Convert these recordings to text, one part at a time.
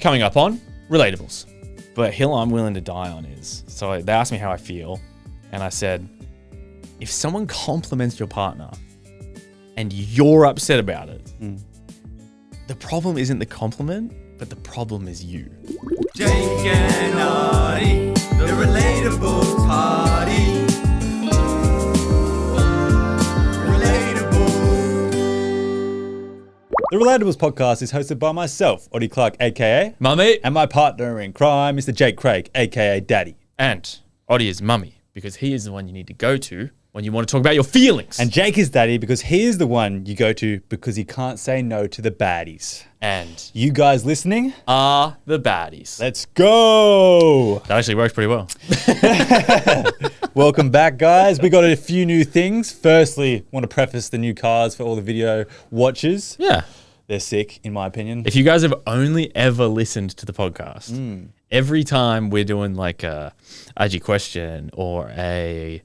coming up on relatables. But hill I'm willing to die on is, so they asked me how I feel, and I said, if someone compliments your partner and you're upset about it, the problem isn't the compliment, but the problem is you. Jake and Audie, the Relatables Party. The Relatables podcast is hosted by myself, Audie Clark, aka Mummy. and my partner in crime, Mr. Jake Craig, aka Daddy. And Audie is Mummy, because he is the one you need to go to when you want to talk about your feelings. And Jake is Daddy because he is the one you go to because he can't say no to the baddies. And You guys listening? are the baddies. Let's go! That actually works pretty well. Welcome back, guys. We got a few new things. Firstly, want to preface the new cars for all the video watchers. Yeah. They're sick, in my opinion. If you guys have only ever listened to the podcast, every time we're doing like a IG question or a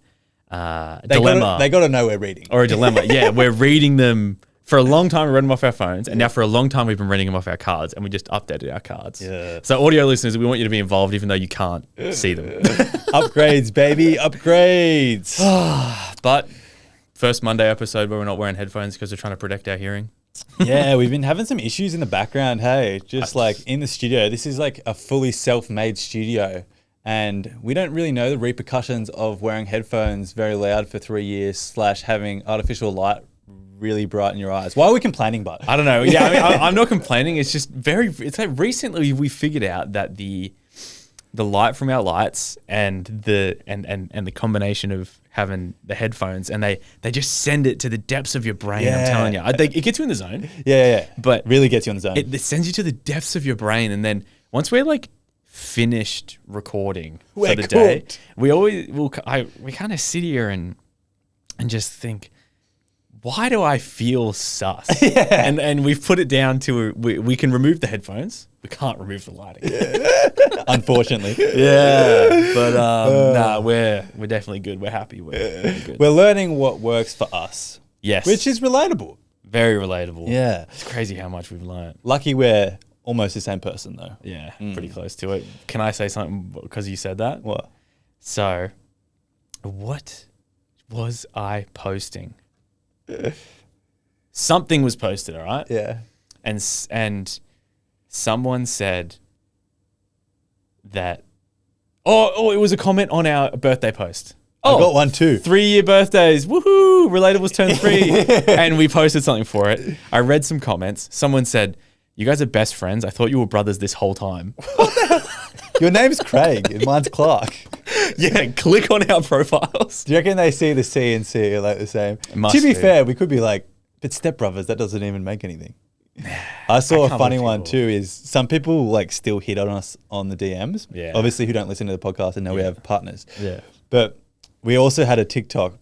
dilemma. They got to know we're reading. Or a dilemma. Yeah, we're reading them. For a long time, we read them off our phones, and now for a long time, we've been reading them off our cards, and we just updated our cards. Yeah. So audio listeners, we want you to be involved, even though you can't see them. Upgrades, baby, upgrades. But first Monday episode where we're not wearing headphones because we're trying to protect our hearing. Yeah, we've been having some issues in the background, hey, just like in the studio. This is like a fully self-made studio, and we don't really know the repercussions of wearing headphones very loud for 3 years / having artificial light really bright in your eyes. Why are we complaining, bud? I don't know. Yeah, I mean, I'm not complaining. It's just it's like recently we figured out that the light from our lights and the combination of having the headphones and they just send it to the depths of your brain. Yeah. I'm telling you, it gets you in the zone. Yeah. But really gets you on the zone. It sends you to the depths of your brain, and then once we're like finished recording We're for the day, cooked. we kind of sit here and just think, why do I feel sus? Yeah. And we've put it down to we can remove the headphones. We can't remove the lighting. Unfortunately. Yeah. But nah, we're definitely good. We're happy. We're good. We're learning what works for us. Yes. Which is relatable. Very relatable. Yeah. It's crazy how much we've learned. Lucky we're almost the same person though. Yeah. Pretty close to it. Can I say something because you said that? What? So, what was I posting? Something was posted, all right? Yeah. And someone said that, it was a comment on our birthday post. I got one too. 3-year birthdays. Woohoo. Relatables turned 3. And we posted something for it. I read some comments. Someone said, you guys are best friends. I thought you were brothers this whole time. Your name's Craig and mine's Clark. Yeah, click on our profiles. Do you reckon they see the C and C are like the same? Must To be be. fair, we could be like, but stepbrothers, that doesn't even make anything. I saw a can't funny believe one people- too, is some people like still hit on us on the DMs. Yeah. Obviously who don't listen to the podcast and know we have partners. Yeah. But we also had a TikTok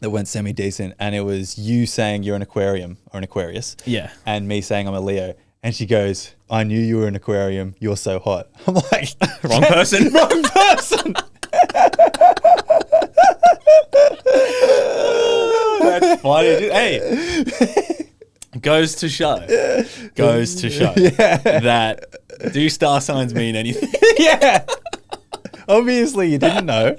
that went semi-decent, and it was you saying you're an aquarium or an Aquarius. Yeah. And me saying I'm a Leo. And she goes, I knew you were an aquarium. You're so hot. I'm like, Wrong person. wrong person. That's funny. Hey, goes to show that do star signs mean anything? Yeah. Obviously, you didn't know.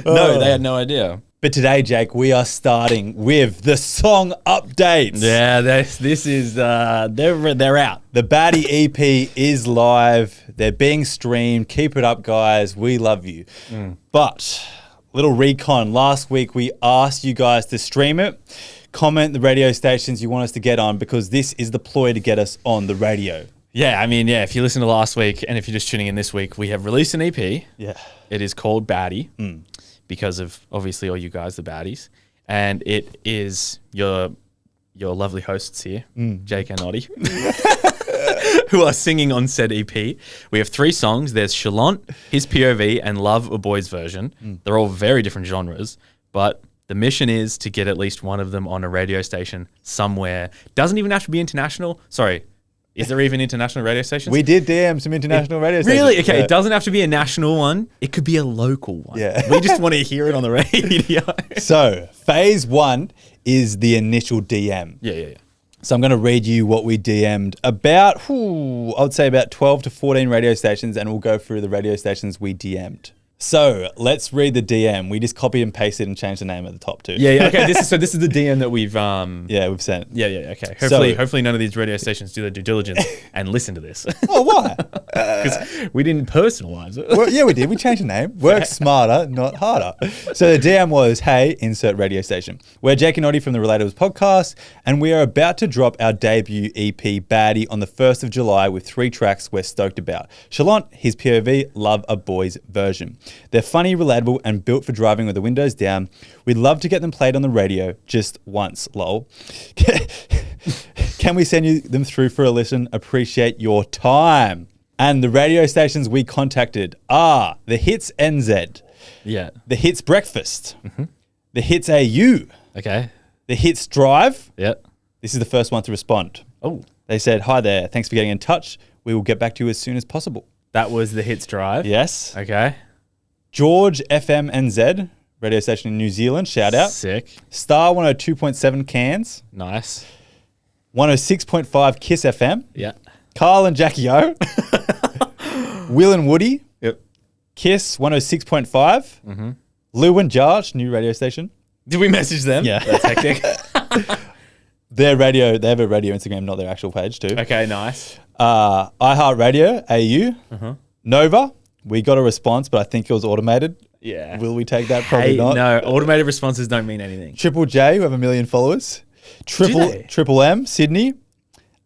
No, they had no idea. But today, Jake, we are starting with the song updates. Yeah, this is they're out. The Baddie EP is live. They're being streamed. Keep it up, guys. We love you. But little recon. Last week, we asked you guys to stream it. Comment the radio stations you want us to get on, because this is the ploy to get us on the radio. Yeah, I mean, yeah. If you listen to last week, and if you're just tuning in this week, we have released an EP. Yeah. It is called Baddie, because of obviously all you guys, the baddies, and it is your lovely hosts here, Jake and Audie, who are singing on said EP. We have 3 songs. There's Chalant, His POV, and Love, a Boy's Version. They're all very different genres, but the mission is to get at least one of them on a radio station somewhere. Doesn't even have to be international. Sorry. Is there even international radio stations? We did DM some international radio stations. Really? Okay, Yeah. it doesn't have to be a national one. It could be a local one. Yeah. We just want to hear it on the radio. So, phase 1 is the initial DM. Yeah. So I'm going to read you what we DM'd about, I would say about 12 to 14 radio stations, and we'll go through the radio stations we DM'd. So let's read the DM. We just copied and pasted and changed the name at the top too. Yeah. Okay. This is the DM that we've We've sent. Yeah. Okay. So- Hopefully none of these radio stations do their due diligence and listen to this Oh, why? because we didn't personalize it. Well, yeah, we did. We changed the name. Work smarter, not harder. So the DM was, hey, insert radio station. We're Jake and Oddie from the Relatables podcast, and we are about to drop our debut EP, Baddie, on the 1st of July with 3 tracks we're stoked about. Shallant, his POV, Love a Boy's version. They're funny, relatable, and built for driving with the windows down. We'd love to get them played on the radio just once, lol. Can we send you them through for a listen? Appreciate your time. And the radio stations we contacted are the Hits NZ, Yeah. the Hits Breakfast, the Hits AU, Okay. the Hits Drive. Yeah. This is the first one to respond. Oh, They said, hi there, thanks for getting in touch. We will get back to you as soon as possible. that was the Hits Drive. Yes. Okay. George FM NZ, radio station in New Zealand, shout out. Sick. Star 102.7 Cairns, Nice. 106.5 Kiss FM, Yeah. Carl and Jackie O, Will and Woody, Yep. Kiss 106.5, Lou and Josh, new radio station. Did we message them? Yeah. That's hectic. They have a radio Instagram, not their actual page too. Okay. Nice. iHeartRadio, AU, Nova, we got a response, but I think it was automated. Yeah. Will we take that? Probably Hey, not. no, automated responses don't mean anything. Triple J, who have 1 million followers. they? Triple M, Sydney.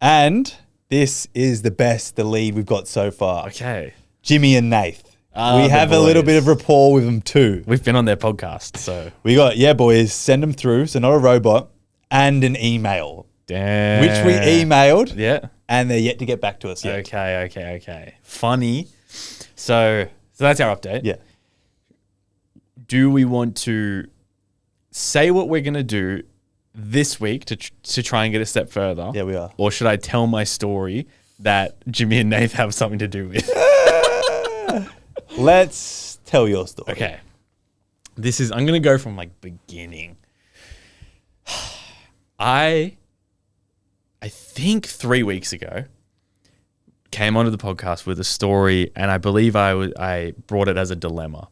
And this is the lead we've got so far. Okay. Jimmy and Nath. Ah, We the have a little boys. bit of rapport with them too. We've been on their podcast, so We got, boys, send them through. So not a robot, and an email, damn. which we emailed, Yeah. and they're yet to get back to us yet. Okay. Funny. So that's our update. Yeah. Do we want to say what we're gonna do this week to try and get a step further? Yeah, we are. Or should I tell my story that Jimmy and Nath have something to do with? Let's tell your story. Okay. I'm going to go from like beginning. I think 3 weeks ago came onto the podcast with a story, and I believe I brought it as a dilemma.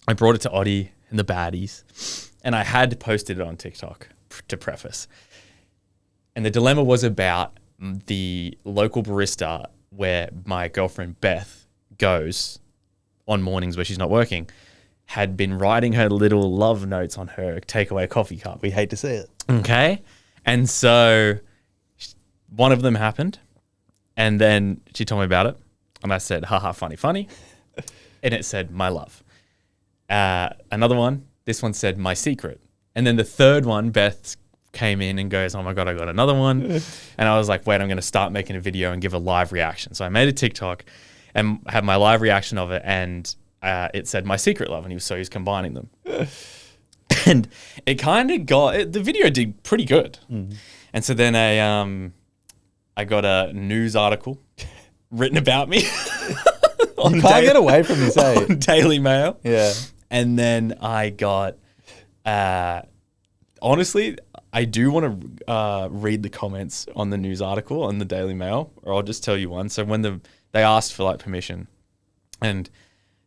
I brought it to Oddie and the Baddies, and I had posted it on TikTok to preface. And the dilemma was about the local barista where my girlfriend Beth goes on mornings where she's not working, had been writing her little love notes on her takeaway coffee cup. We hate to see it. Okay. And so one of them happened, and then she told me about it, and I said, haha, funny. And it said, my love. Another one, this one said, my secret. And then the third one, Beth came in and goes, oh my God, I got another one. And I was like, wait, I'm going to start making a video and give a live reaction. So I made a TikTok and had my live reaction of it, and it said my secret love, and he was combining them. And it kind of the video did pretty good. Mm-hmm. And so then I got a news article written about me. You can't get away from this, eh? On Daily Mail. Yeah. And then I got, honestly, I do want to read the comments on the news article on the Daily Mail, or I'll just tell you one. So when they asked for like permission and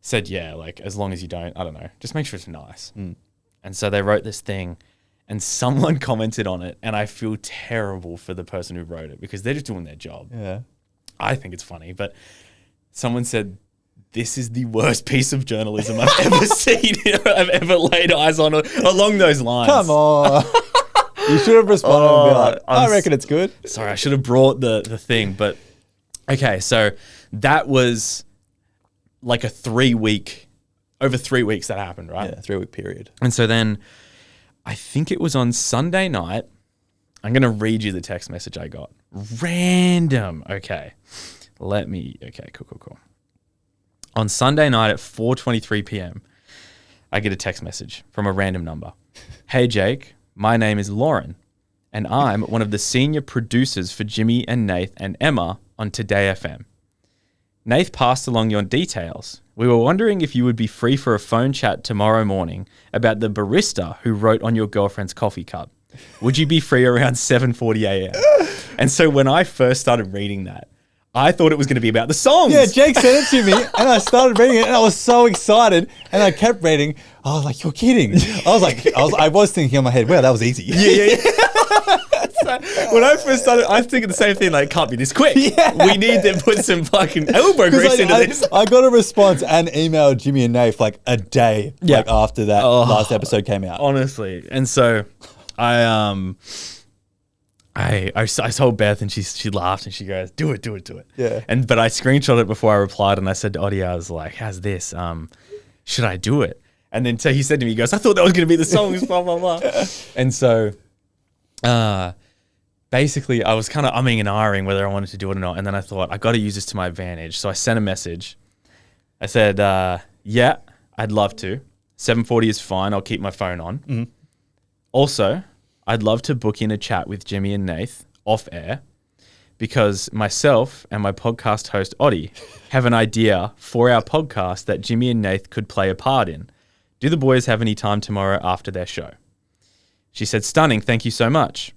said, yeah, like as long as you don't, I don't know, just make sure it's nice. Mm. And so they wrote this thing, and someone commented on it, and I feel terrible for the person who wrote it because they're just doing their job. Yeah. I think it's funny, but someone said, this is the worst piece of journalism I've ever seen, I've ever laid eyes on, along those lines. Come on. You should have responded and be like, I reckon it's good. Sorry, I should have brought the thing, but okay, so that was like over 3 weeks that happened, right? Yeah, 3 week period. And so then I think it was on Sunday night. I'm going to read you the text message I got. Random. Okay. Okay, cool. On Sunday night at 4:23 p.m., I get a text message from a random number. Hey, Jake, my name is Lauren, and I'm one of the senior producers for Jimmy and Nath and Emma on Today FM. Nath passed along your details. We were wondering if you would be free for a phone chat tomorrow morning about the barista who wrote on your girlfriend's coffee cup. would you be free around 7:40 a.m.? And so when I first started reading that, I thought it was going to be about the songs. Yeah, Jake sent it to me, and I started reading it, and I was so excited, and I kept reading. I was like, "You're kidding!" I was thinking in my head, "Wow, that was easy." Yeah. So when I first started, I was thinking the same thing. Like, can't be this quick. Yeah. We need to put some fucking elbow grease into this. I got a response and emailed Jimmy and Nath like a day after that last episode came out. Honestly, and so I told Beth, and she laughed and she goes, "Do it." Yeah. But I screenshot it before I replied, and I said to Oddie, I was like, "How's this? Should I do it?" And then so he said to me, he goes, "I thought that was going to be the songs, blah blah blah." And so, basically, I was kind of umming and ahhing whether I wanted to do it or not, and then I thought I got to use this to my advantage. So I sent a message. I said, "Yeah, I'd love to. 7:40 is fine. I'll keep my phone on. Mm-hmm. Also, I'd love to book in a chat with Jimmy and Nath off air because myself and my podcast host, Oddie, have an idea for our podcast that Jimmy and Nath could play a part in. Do the boys have any time tomorrow after their show?" She said, "Stunning. Thank you so much.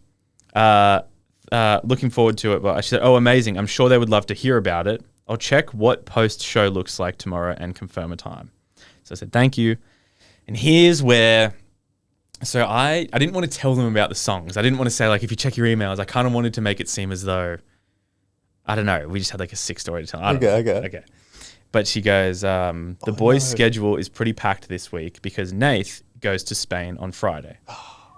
Looking forward to it." But she said, "Oh, amazing. I'm sure they would love to hear about it. I'll check what post-show looks like tomorrow and confirm a time." So I said, "Thank you." And here's where... So I didn't want to tell them about the songs. I didn't want to say, like, if you check your emails, I kind of wanted to make it seem as though, I don't know, we just had like a sick story to tell. Okay. But she goes, the boys' schedule is pretty packed this week because Nath goes to Spain on Friday.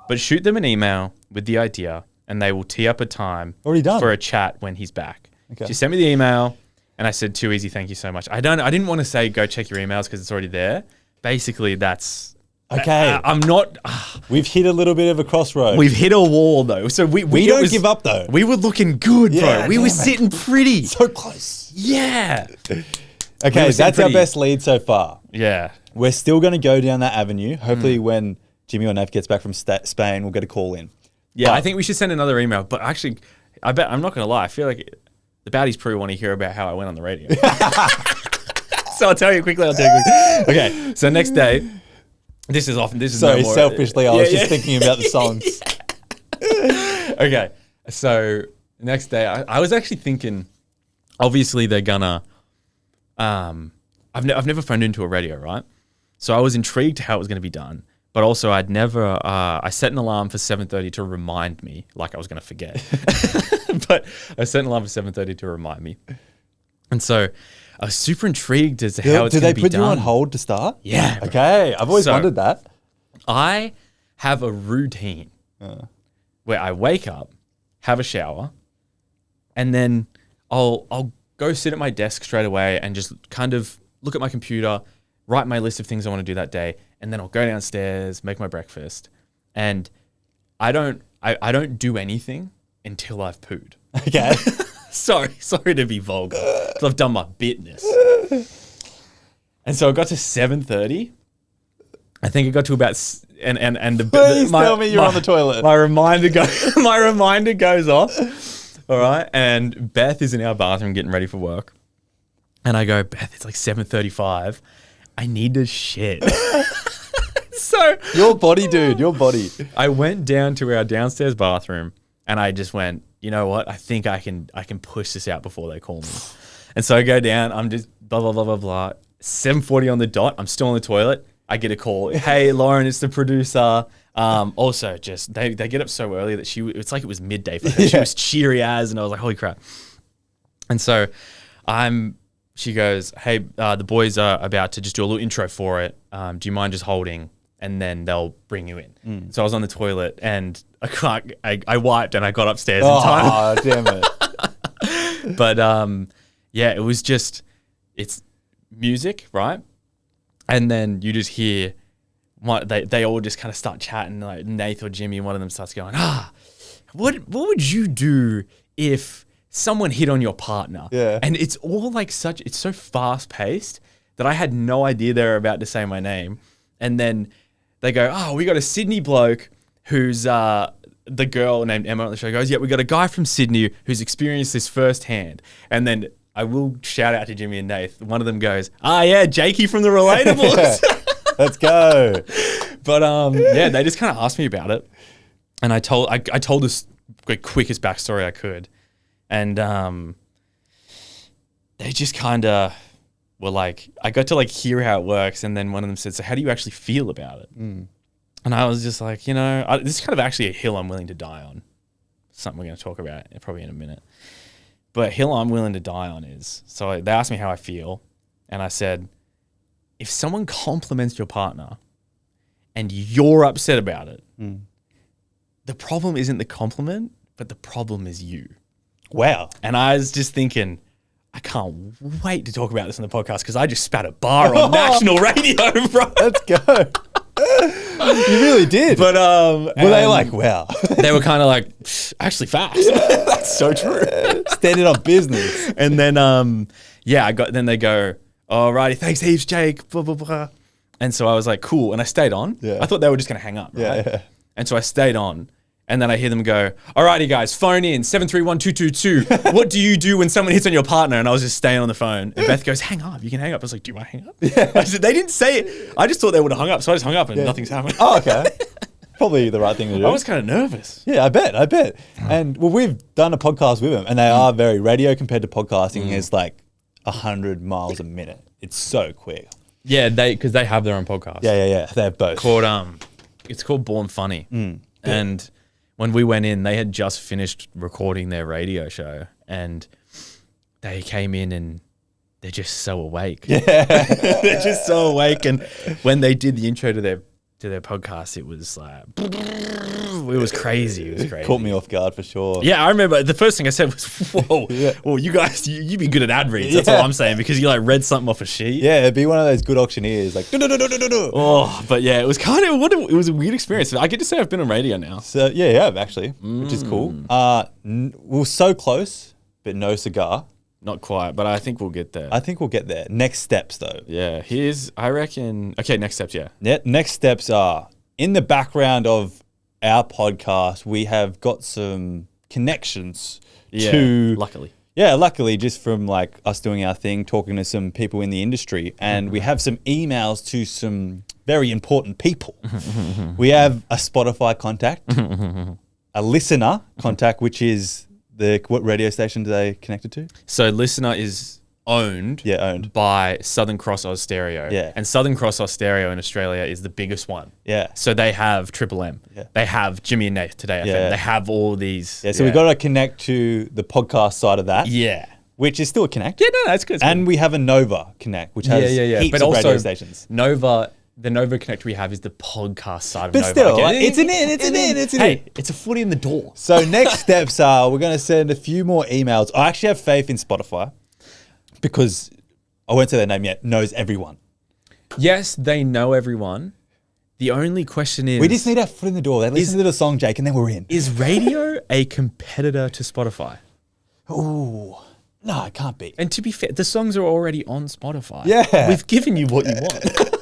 But shoot them an email with the idea and they will tee up a time for a chat when he's back. Okay. She sent me the email and I said, "Too easy, thank you so much." I didn't want to say go check your emails because it's already there. Basically, that's... Okay. I'm not... We've hit a little bit of a crossroad. We've hit a wall, though. So we don't give up, though. We were looking good, bro. We were sitting pretty. So close. Yeah. Okay, that's our best lead so far. Yeah. We're still going to go down that avenue. Hopefully when Jimmy or Nath gets back from Spain, we'll get a call in. Yeah, but I think we should send another email. But actually, I'm not going to lie. I feel like the baddies probably want to hear about how I went on the radio. So I'll tell you quickly. Okay, so next day... This is Sorry, selfishly, I was just thinking about the songs. Okay, so next day, I was actually thinking, obviously they're gonna, I've never phoned into a radio, right? So I was intrigued how it was going to be done, but also I'd never, I set an alarm for 7:30 to remind me, like I was going to forget. But I set an alarm for 7:30 to remind me. And so I was super intrigued as to how it's going to be done. Do they put you on hold to start? Yeah. Bro. Okay. I've always wondered that. I have a routine where I wake up, have a shower, and then I'll go sit at my desk straight away and just kind of look at my computer, write my list of things I want to do that day, and then I'll go downstairs, make my breakfast, and I don't do anything until I've pooed. Okay. Sorry to be vulgar, because I've done my business. And so I got to 7:30. I think it got to about Please tell me you're on the toilet. My reminder goes off. All right, and Beth is in our bathroom getting ready for work, and I go, "Beth, it's like 7:35. I need to shit." So your body, dude, your body. I went down to our downstairs bathroom, and I just went, "You know what? I think I can push this out before they call me." And so I go down. I'm just blah blah blah blah blah. 7:40 on the dot. I'm still on the toilet. I get a call. "Hey, Lauren, it's the producer." Also, just they get up so early that it's like it was midday for her. She was cheery as, and I was like, "Holy crap!" And so she goes, "Hey, the boys are about to just do a little intro for it. Do you mind just holding? And then they'll bring you in." So I was on the toilet and I wiped and I got upstairs in time. Oh, damn it. But yeah, it was just, it's music, right? And then you just hear, they all just kind of start chatting, like Nath or Jimmy, and one of them starts going, what would you do if someone hit on your partner? Yeah. And it's all like it's so fast paced that I had no idea they were about to say my name. And then they go, "Oh, we got a Sydney bloke who's the girl named Emma on the show goes, yeah, we got a guy from Sydney who's experienced this firsthand." And then I will shout out to Jimmy and Nath. One of them goes, "Yeah, Jakey from the Relatables." Let's go. But yeah, they just kind of asked me about it. And I told this the quickest backstory I could. And they just kind of were like, I got to like hear how it works. And then one of them said, so how do you actually feel about it? And I was just like, this is kind of actually a hill I'm willing to die on. Something we're going to talk about probably in a minute. But hill I'm willing to die on is, so they asked me how I feel. And I said, if someone compliments your partner and you're upset about it, the problem isn't the compliment, but the problem is you. Wow. And I was just thinking, I can't wait to talk about this on the podcast because I just spat a bar on national radio, bro. Let's go. You really did. But were they like, wow? They were kind of like, actually fast. That's so true. Standing on business. And then then they go, alrighty, thanks heaps, Jake, blah, blah, blah. And so I was like, cool. And I stayed on. Yeah. I thought they were just going to hang up. Right? Yeah. And so I stayed on. And then I hear them go, alrighty, guys, phone in 731-222. What do you do when someone hits on your partner? And I was just staying on the phone. And Beth goes, hang up. You can hang up. I was like, do you want to hang up? Yeah. I said, they didn't say it. I just thought they would have hung up. So I just hung up and nothing's happened. Oh, okay. Probably the right thing to do. I was kind of nervous. Yeah, I bet. And well, we've done a podcast with them and they are very radio compared to podcasting is like 100 miles a minute. It's so quick. Yeah, because they have their own podcast. Yeah. They have both. It's called Born Funny. And when we went in, they had just finished recording their radio show and they came in and they're just so awake. Yeah. They're just so awake. And when they did the intro to their podcast, it was like, it was crazy. It was crazy. Caught me off guard for sure. Yeah, I remember the first thing I said was, whoa, well, you guys, you'd be good at ad reads. That's all I'm saying because you like read something off a sheet. Yeah, it'd be one of those good auctioneers like, oh, but yeah, it was kind of, it was a weird experience. I get to say I've been on radio now. So yeah, actually, which is cool. We're so close, but no cigar. Not quite, but I think we'll get there. I think we'll get there. Next steps, though. Yeah, next steps, yeah. Next steps are, in the background of our podcast, we have got some connections to... luckily. Yeah, luckily, just from like us doing our thing, talking to some people in the industry, and we have some emails to some very important people. We have a Spotify contact, a listener contact, which is... what radio station do they connected to? So Listener is owned by Southern Cross Oz Stereo. Yeah. And Southern Cross Oz Stereo in Australia is the biggest one. Yeah. So they have Triple M. Yeah. They have Jimmy and Nate Today FM. Yeah. They have all these. Yeah, so we've got to connect to the podcast side of that. Yeah. Which is still a connect. Yeah, no, it's good. And we have a Nova Connect, which has heaps but of also radio stations. The Nova Connect we have is the podcast side of But Nova. still, like, it's an in. Hey, it's a foot in the door. So next steps are we're going to send a few more emails. I actually have faith in Spotify because I won't say their name yet. Knows everyone. Yes, they know everyone. The only question is... We just need our foot in the door. They listen to the song, Jake, and then we're in. Is radio a competitor to Spotify? Ooh. No, it can't be. And to be fair, the songs are already on Spotify. Yeah. We've given you what you want.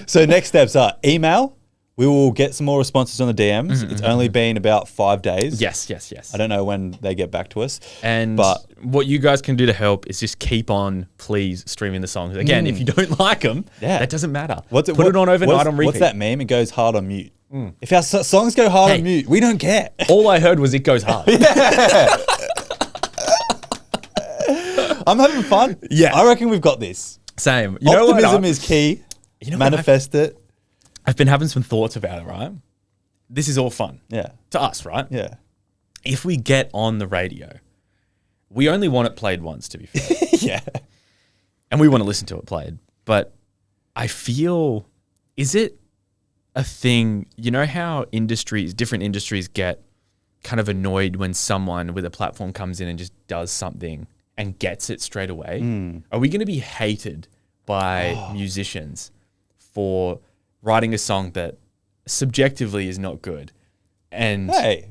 So next steps are email. We will get some more responses on the DMs. It's only been about 5 days. Yes. I don't know when they get back to us. But what you guys can do to help is just keep on, please, streaming the songs. Again, if you don't like them, that doesn't matter. Put it on overnight on repeat. What's that meme? It goes hard on mute. If our songs go hard on mute, we don't care. All I heard was it goes hard. I'm having fun. Yeah. I reckon we've got this. Same. Optimism is key. Manifest it. I've been having some thoughts about it, right? This is all fun. Yeah. To us, right? Yeah. If we get on the radio, we only want it played once, to be fair. Yeah. And we want to listen to it played. But I feel, is it a thing, you know how different industries get kind of annoyed when someone with a platform comes in and just does something and gets it straight away? Are we going to be hated by musicians for writing a song that subjectively is not good? And hey,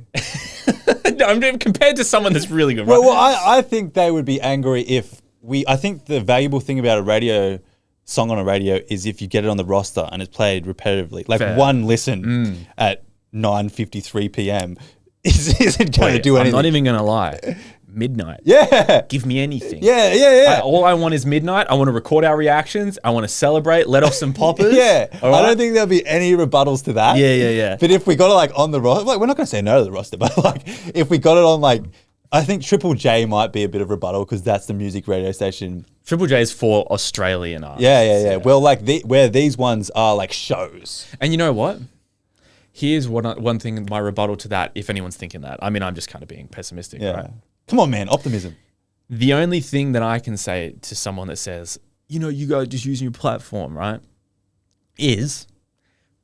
no, I'm doing compared to someone that's really good. Right? Well, I think they would be angry if I think the valuable thing about a radio song on a radio is if you get it on the roster and it's played repetitively, like one listen at 9:53 p.m. isn't going to do anything. I'm not even going to lie. midnight. Yeah. Give me anything. Yeah. All I want is midnight. I want to record our reactions. I want to celebrate. Let off some poppers. Yeah. All right? I don't think there'll be any rebuttals to that. Yeah. But if we got it like on the roster, like we're not going to say no to the roster, but like if we got it on like, I think Triple J might be a bit of rebuttal because that's the music radio station. Triple J is for Australian artists. Yeah. Well, like where these ones are like shows. And you know what? Here's one thing, my rebuttal to that, if anyone's thinking that. I mean, I'm just kind of being pessimistic, Yeah. right? Come on, man. Optimism. The only thing that I can say to someone that says, you guys just using your platform, right? Is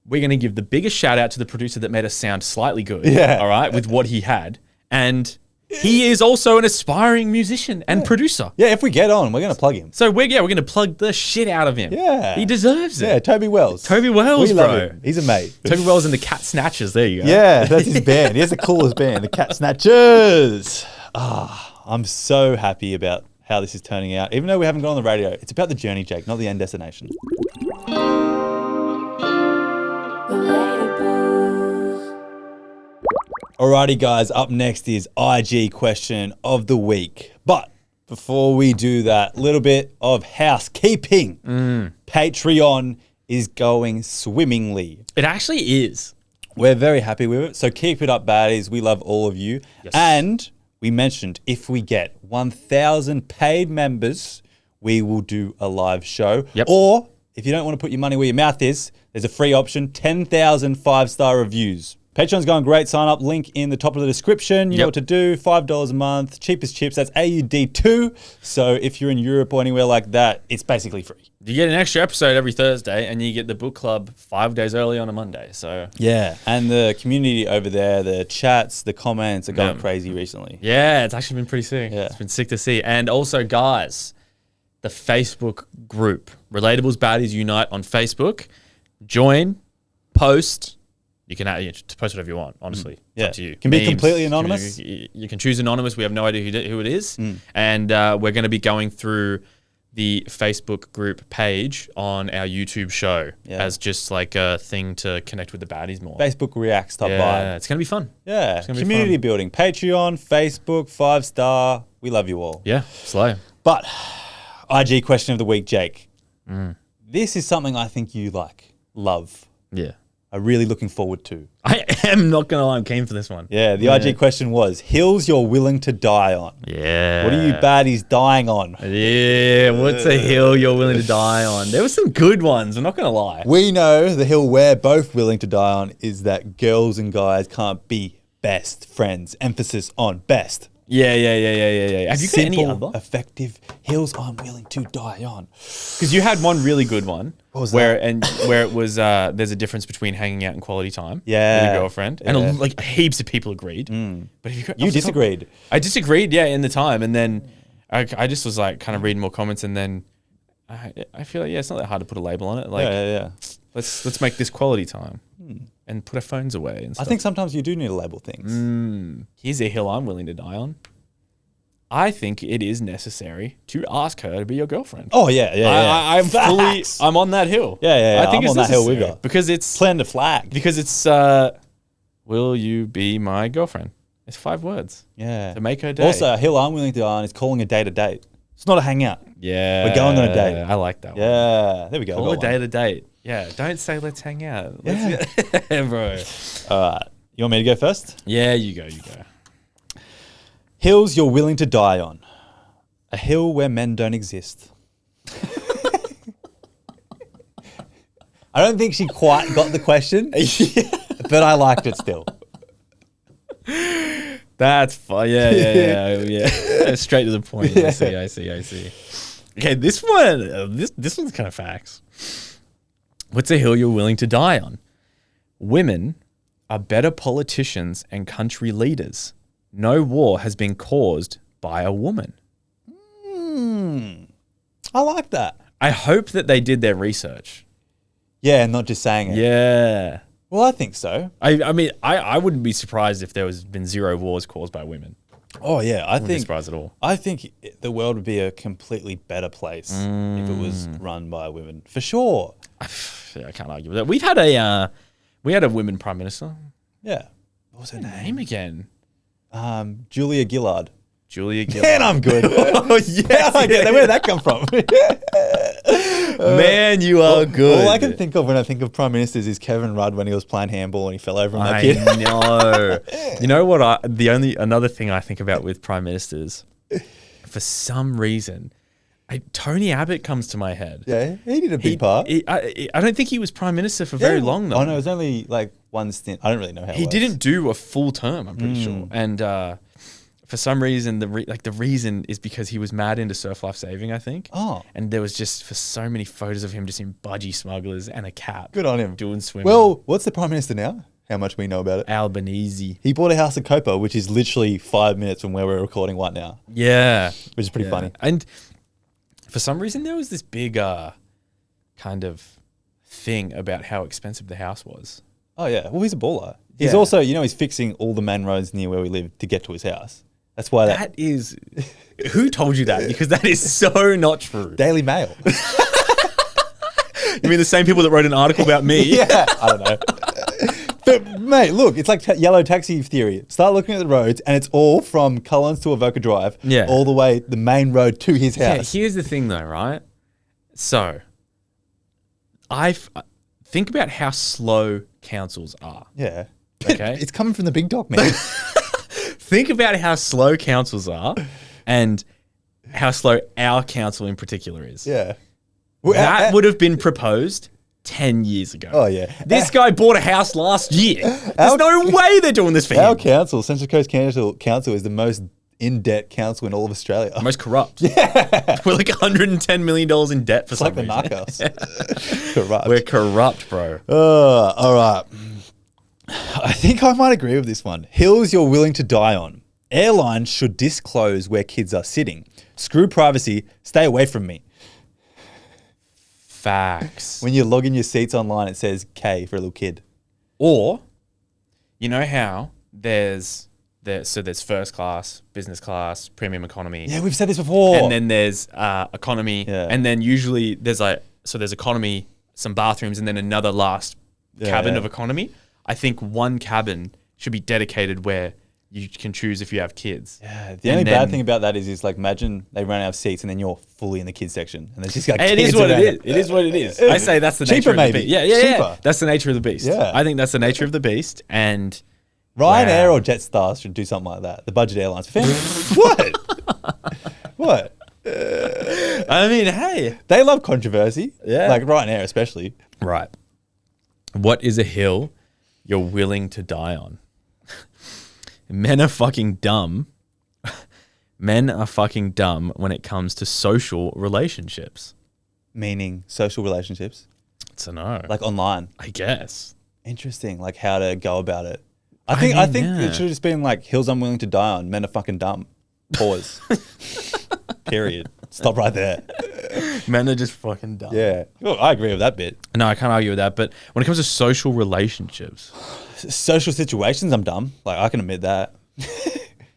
we're going to give the biggest shout out to the producer that made us sound slightly good. Yeah. All right. With what he had. And he is also an aspiring musician and producer. Yeah, if we get on, we're going to plug him. So we're going to plug the shit out of him. Yeah. He deserves it. Yeah, Toby Wells. Toby Wells, we bro. love him. He's a mate. Toby Wells and the Cat Snatchers. There you go. Yeah, that's his band. He has the coolest band, the Cat Snatchers. I'm so happy about how this is turning out. Even though we haven't gone on the radio, it's about the journey, Jake, not the end destination. Alrighty, guys, up next is IG question of the week. But before we do that, a little bit of housekeeping. Patreon is going swimmingly. It actually is. We're very happy with it. So keep it up, baddies. We love all of you. Yes. And we mentioned if we get 1,000 paid members, we will do a live show. Yep. Or if you don't want to put your money where your mouth is, there's a free option, 10,000 5-star reviews. Patreon's going great. Sign up. Link in the top of the description. You know what to do. $5 a month. Cheapest chips. That's AUD2. So if you're in Europe or anywhere like that, it's basically free. You get an extra episode every Thursday, and you get the book club 5 days early on a Monday. So Yeah. And the community over there, the chats, the comments are going crazy recently. yeah, it's actually been pretty sick. Yeah. It's been sick to see. And also, guys, the Facebook group, Relatables Baddies Unite on Facebook. Join, post. You can post whatever you want, honestly. It's up to you. Can be completely anonymous. You can choose anonymous. We have no idea who it is. And we're going to be going through the Facebook group page on our YouTube show as just like a thing to connect with the baddies more. Facebook Reacts type Yeah, vibe. it's going to be fun. Yeah. It's gonna be Community fun. building. Patreon, Facebook, 5-star. We love you all. Yeah, slow. But IG question of the week, Jake. This is something I think you love. Yeah. Are really looking forward to. I am not going to lie, I'm keen for this one. Yeah, the IG question was, hills you're willing to die on. Yeah. What are you baddies dying on? Yeah, what's a hill you're willing to die on? There were some good ones, I'm not going to lie. We know the hill we're both willing to die on is that girls and guys can't be best friends. Emphasis on best. Yeah. Have you got any Simple, other? effective hills I'm willing to die on. Because you had one really good one. What was where that? where it was there's a difference between hanging out and quality time Yeah. with your girlfriend, Yeah. and like heaps of people agreed. But if You disagreed. I disagreed, in the time, and then I just was like kind of reading more comments, and then I feel like it's not that hard to put a label on it. Like Yeah. let's make this quality time and put our phones away. And I stuff. think sometimes you do need to label things. Here's a hill I'm willing to die on. I think it is necessary to ask her to be your girlfriend. Oh, yeah. I'm Facts. I'm on that hill. Yeah. I think I'm it's on that hill with necessary you. because it's Plan the flag. will you be my girlfriend? It's 5 words Yeah. to make her day. Also, a hill I'm willing to die on is calling a date a date. It's not a hangout. yeah, we're going on a date. I like that one. Yeah. There we go. Call Got a one. date a date. Yeah, don't say let's hang out. Yeah. Bro. All right. You want me to go first? Yeah, you go. Hills you're willing to die on. A hill where men don't exist. I don't think she quite got the question, but I liked it still. That's fun. Yeah. Straight to the point. I see. Okay, this one, this one's kind of facts. What's a hill you're willing to die on? Women are better politicians and country leaders. No war has been caused by a woman. I like that. I hope that they did their research. Yeah, not just saying it. Yeah. Well, I think so. I mean, I wouldn't be surprised if there was been 0 wars caused by women. Oh, yeah. I Wouldn't be think surprised at all. I think the world would be a completely better place if it was run by women. For sure. Yeah, I can't argue with that. We had a women prime minister. Yeah. What was her name? Name again? Julia Gillard. Julia Gillard. Man, I'm good. Oh, yes. Where did that come from? Man, you are good. All I can think of when I think of prime ministers is Kevin Rudd when he was playing handball and he fell over on that kid. I know. You know what? Another thing I think about with prime ministers, for some reason, Tony Abbott comes to my head. Yeah, he did a big part. I don't think he was prime minister for very long though. Oh no, it was only like one stint. I don't really know how. He didn't do a full term. I'm pretty sure. And for some reason, the reason is because he was mad into surf life saving, I think. Oh. And there was just for so many photos of him just in budgie smugglers and a cap. Good on him. Doing swimming. Well, what's the prime minister now? How much we know about it? Albanese. He bought a house in Copa, which is literally 5 minutes from where we're recording right now. Yeah. Which is pretty funny. And for some reason, there was this big kind of thing about how expensive the house was. Oh, yeah. Well, he's a baller. He's also, he's fixing all the main roads near where we live to get to his house. That's why that is... Who told you that? Because that is so not true. Daily Mail. You mean the same people that wrote an article about me? Yeah. I don't know. But, mate, look, it's like yellow taxi theory. Start looking at the roads, and it's all from Collins to Avoca Drive, all the way the main road to his house. Yeah, here's the thing, though, right? So, I think about how slow councils are. Yeah. Okay? It's coming from the big dog, man. Think about how slow councils are and how slow our council in particular is. Yeah. That would have been proposed 10 years ago. Oh, yeah. This guy bought a house last year. There's no way they're doing this for Our him. council, Central Coast Council, is the most in-debt council in all of Australia. Most corrupt. Yeah. We're like $110 million in debt for some reason. Like the Narcos. Corrupt. We're corrupt, bro. All right. I think I might agree with this one. Hills you're willing to die on. Airlines should disclose where kids are sitting. Screw privacy. Stay away from me. Facts. When you log in your seats online, it says K for a little kid. Or, you know how there's first class, business class, premium economy. Yeah, we've said this before. And then there's economy. Yeah. And then usually there's economy, some bathrooms, and then another last cabin of economy. I think one cabin should be dedicated where you can choose if you have kids. Yeah. The only bad thing about that is like imagine they run out of seats and then you're fully in the kids section and there's just like it is what it is. It is what it is. I say that's the nature of the beast. Yeah. That's the nature of the beast. Yeah. I think that's the nature of the beast. And Ryanair or Jetstar should do something like that. The budget airlines. What? I mean, hey, they love controversy. Yeah. Like Ryanair especially. Right. What is a hill you're willing to die on? Men are fucking dumb. Men are fucking dumb when it comes to social relationships. Meaning social relationships? It's a no. Like online? I guess. Interesting. Like how to go about it. I think it should have just been like hills I'm willing to die on. Men are fucking dumb. Pause. Period. Stop right there. Men are just fucking dumb. Yeah. Well, I agree with that bit. No, I can't argue with that. But when it comes to social relationships, social situations, I'm dumb. Like I can admit that.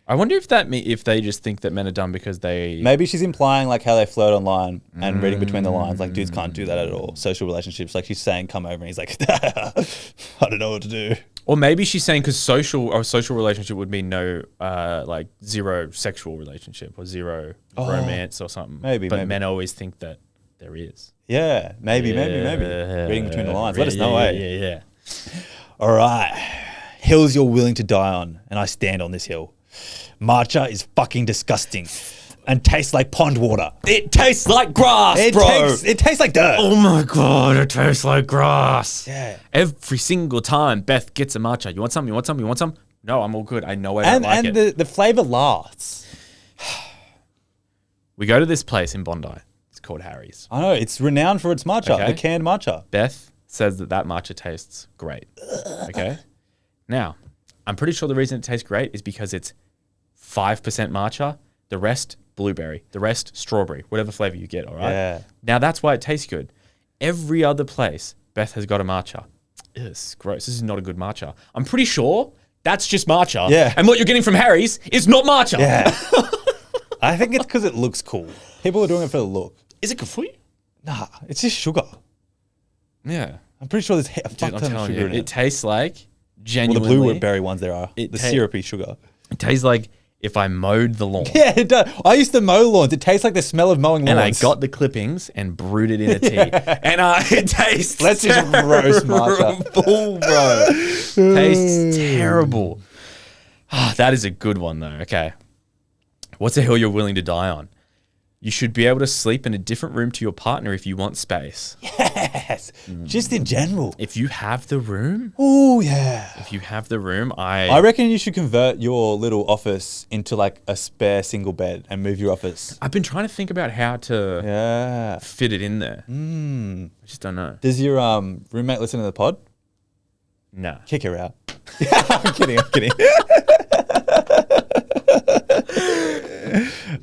I wonder if if they just think that men are dumb because they... Maybe she's implying like how they flirt online and reading between the lines. Like dudes can't do that at all. Social relationships. Like she's saying, come over and he's like, I don't know what to do. Or maybe she's saying because social relationship would mean no, like zero sexual relationship or zero romance or something. Maybe. Men always think that there is. Yeah, maybe. Reading between the lines. Let us know, Yeah. All right. Hills you're willing to die on, and I stand on this hill. Matcha is fucking disgusting and tastes like pond water. It tastes like grass, bro. It tastes like dirt. Oh my God, it tastes like grass. Yeah. Every single time Beth gets a matcha, you want some? You want some? You want some? No, I'm all good. I know I don't like it. And the flavor lasts. We go to this place in Bondi. It's called Harry's. I know. It's renowned for its matcha, the canned matcha. Beth says that matcha tastes great. Okay? Now, I'm pretty sure the reason it tastes great is because it's 5% matcha, the rest blueberry, the rest strawberry, whatever flavor you get, all right? Yeah. Now, that's why it tastes good. Every other place, Beth has got a matcha. It's gross. This is not a good matcha. I'm pretty sure that's just matcha. Yeah. And what you're getting from Harry's is not matcha. Yeah. I think it's because it looks cool. People are doing it for the look. Is it good for you? Nah, it's just sugar. Yeah. I'm pretty sure there's a fuck ton of sugar in it. It tastes like genuinely... Well, the blueberry ones there are. The syrupy sugar. It tastes like if I mowed the lawn. Yeah, it does. I used to mow lawns. It tastes like the smell of mowing lawns. And I got the clippings and brewed it in a tea. And it tastes Let's just roast matcha. terrible, bro. Tastes terrible. That is a good one, though. Okay. What's the hill you're willing to die on? You should be able to sleep in a different room to your partner if you want space. Yes. Just in general. If you have the room. Oh, yeah. If you have the room, I reckon you should convert your little office into like a spare single bed and move your office. I've been trying to think about how to fit it in there. I just don't know. Does your roommate listen to the pod? No. Kick her out. I'm kidding.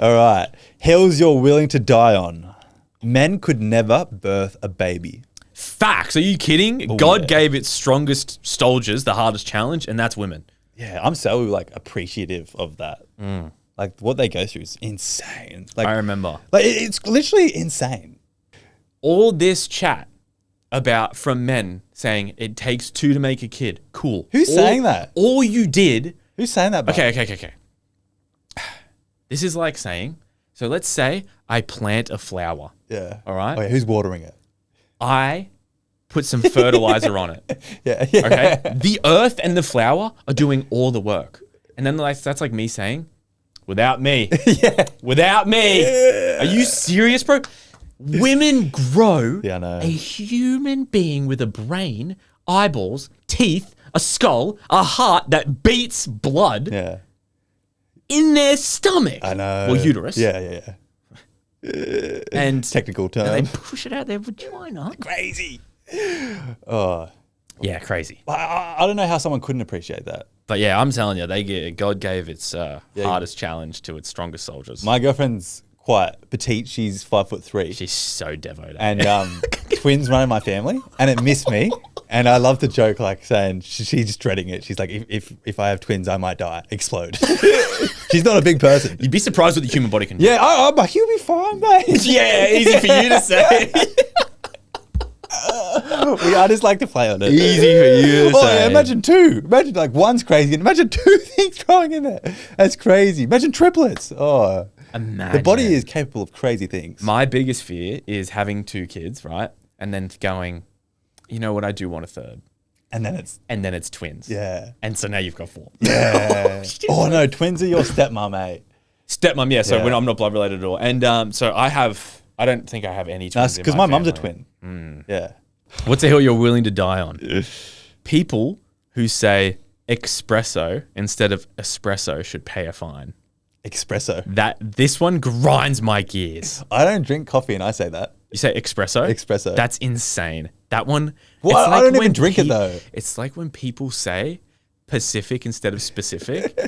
All right. Hills you're willing to die on. Men could never birth a baby. Facts. Are you kidding? God gave its strongest soldiers the hardest challenge, and that's women. Yeah, I'm so like appreciative of that. Like what they go through is insane. Like I remember. Like it's literally insane. All this chat about from men saying it takes 2 to make a kid. Cool. Who's saying that? All you did. Who's saying that? Okay. This is like saying, so let's say I plant a flower. Yeah. All right. Oh, yeah. Who's watering it? I put some fertilizer on it. Yeah. Okay. The earth and the flower are doing all the work. And then that's like me saying, without me. Without me. Are you serious, bro? Women grow a human being with a brain, eyeballs, teeth, a skull, a heart that beats blood in their stomach. I know. Well, uterus. Yeah. And technical term. And they push it out their vagina. Crazy. Oh. Yeah, crazy. I don't know how someone couldn't appreciate that. But yeah, I'm telling you, God gave its hardest challenge to its strongest soldiers. My girlfriend's quite petite. She's 5'3". She's so devoted. And twins run in my family, and it missed me. And I love to joke, like saying she's just dreading it. She's like, if I have twins, I might die, explode. She's not a big person. You'd be surprised what the human body can do. Yeah, I'm like, he'll be fine, mate. Yeah, easy for you to say. I just like to play on it. Easy for you to say. Yeah, imagine 2. Imagine like one's crazy. Imagine 2 things growing in there. That's crazy. Imagine triplets. Oh. Imagine. The body is capable of crazy things. My biggest fear is having 2 kids, right? And then going, you know what, I do want a third. And then it's twins. Yeah. And so now you've got 4. Yeah. Oh no, twins are your stepmom, mate. Stepmom, yeah. So I'm not blood related at all. And so I don't think I have any twins. That's because my mum's a twin. Yeah. What's the hell you're willing to die on? People who say espresso instead of espresso should pay a fine. Espresso. This one grinds my gears. I don't drink coffee and I say that. You say espresso? Espresso. That's insane. That one. Well, I don't even drink it though. It's like when people say Pacific instead of specific.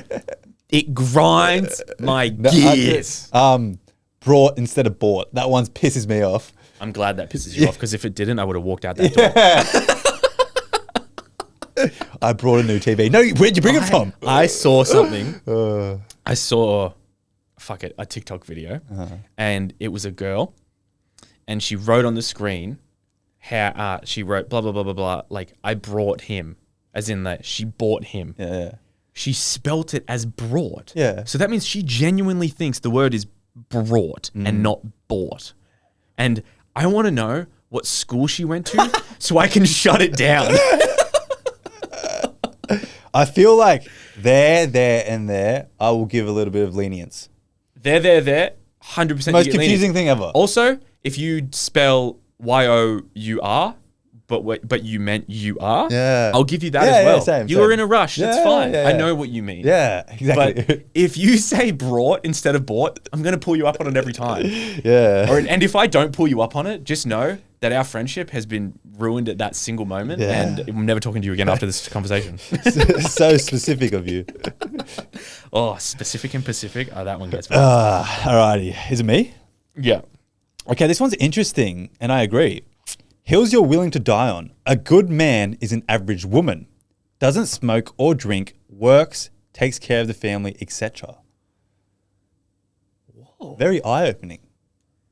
It grinds my gears. Brought instead of bought. That one pisses me off. I'm glad that pisses you off because if it didn't, I would have walked out that door. I brought a new TV. No, where'd you bring it from? I saw something. I saw, a TikTok video, and it was a girl, and she wrote on the screen how she wrote blah blah blah blah blah. Like I brought him, as in that she bought him. Yeah. She spelt it as brought. Yeah. So that means she genuinely thinks the word is brought and not bought. And I want to know what school she went to so I can shut it down. I feel like there, and there, I will give a little bit of lenience. There, 100%. Most confusing thing ever. Also, if you spell Y-O-U-R, but you meant you are, I'll give you that as well. Same. You were in a rush. It's fine. Yeah. I know what you mean. Yeah, exactly. But if you say brought instead of bought, I'm going to pull you up on it every time. Yeah. And if I don't pull you up on it, just know that our friendship has been ruined at that single moment, and I'm never talking to you again after this conversation. So specific of you. Oh, specific and Pacific. Oh, that one gets me. Alrighty. Is it me? Yeah. Okay, this one's interesting, and I agree. Hills you're willing to die on. A good man is an average woman. Doesn't smoke or drink, works, takes care of the family, etc. Whoa. Very eye-opening.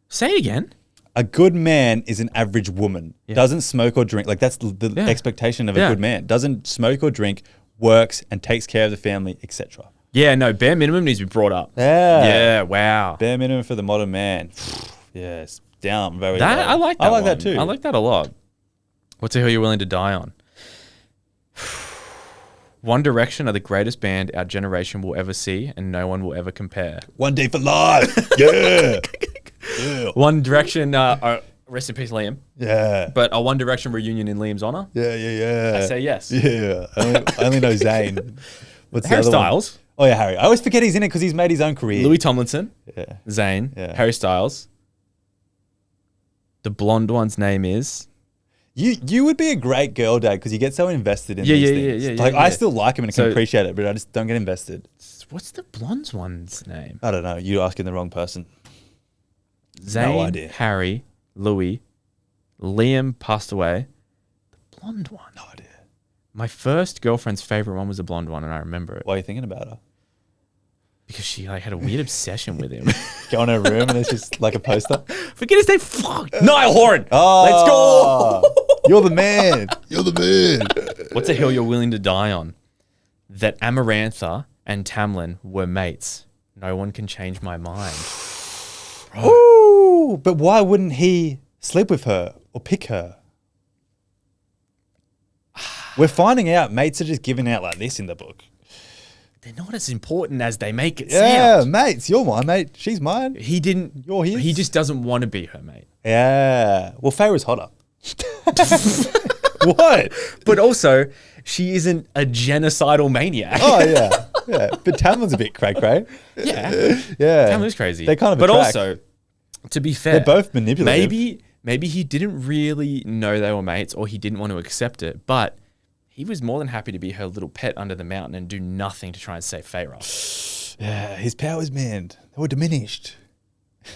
Say it again. A good man is an average woman. Yeah. Doesn't smoke or drink. Like that's the expectation of a good man. Doesn't smoke or drink, works, and takes care of the family, etc. Yeah, no, bare minimum needs to be brought up. Yeah. Yeah, wow. Bare minimum for the modern man. Yes, down very That, low. I like that I like one. that too. I like that a lot. What's the hill you're willing to die on? One Direction are the greatest band our generation will ever see, and no one will ever compare. One Day for Life. Yeah. Yeah. One Direction, rest in peace, Liam. Yeah. But a One Direction reunion in Liam's honor? Yeah. I say yes. Yeah. I only know Zayn. What's Harry the other Styles, one? Oh yeah, Harry. I always forget he's in it because he's made his own career. Louis Tomlinson, Yeah. Zayn, Yeah. Harry Styles. The blonde one's name is... You would be a great girl dad because you get so invested in Yeah, these yeah, things. yeah, Like yeah. I still like him and can So- appreciate it, but I just don't get invested. What's the blonde one's name? I don't know. You're asking the wrong person. Zayn, No idea. Harry, Louis, Liam passed away. The blonde one. No idea. My first girlfriend's favorite one was the blonde one, and I remember it Why are you thinking about her? because she like had a weird obsession with him. Go in her room and it's just like a poster. Forget his name. Fuck. Niall Horan. Oh, Let's go. You're the man. You're the man. What's a hill you're willing to die on? That Amarantha and Tamlin were mates. No one can change my mind. Ooh, but why wouldn't he sleep with her or pick her? We're finding out mates are just giving out like this in the book. They're not as important as they make it Yeah, sound. mates. You're my mate. She's mine. He didn't. You're his. He just doesn't want to be her mate. Yeah. Well, Feyre's hotter. What? But also, she isn't a genocidal maniac. Oh, yeah. Yeah. But Tamlin's a bit cray-cray. Yeah. Yeah. Tamlin's crazy. They kind of But attract. also, to be fair, They're both manipulative. Maybe he didn't really know they were mates, or he didn't want to accept it. But he was more than happy to be her little pet under the mountain and do nothing to try and save Feyre. Yeah. His powers, man, they were diminished.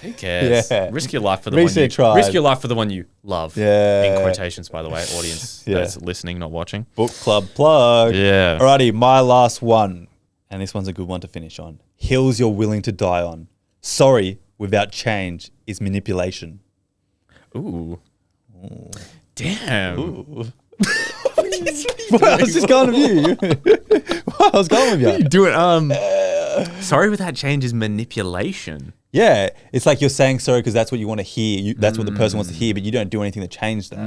Who cares? Yeah. Risk your life for the Reset one you tribe. risk your life for the one you love. Yeah. In quotations, by the way, audience Yeah. that's listening, not watching. Book club plug. Yeah. Alrighty, my last one. And this one's a good one to finish on. Hills you're willing to die on. Sorry, without change is manipulation. Ooh. Damn. Ooh. Well, I was just going with you. I was going with you. Do it. Sorry without change is manipulation. Yeah, it's like you're saying sorry because that's what you want to hear. That's what the person wants to hear, but you don't do anything to change that.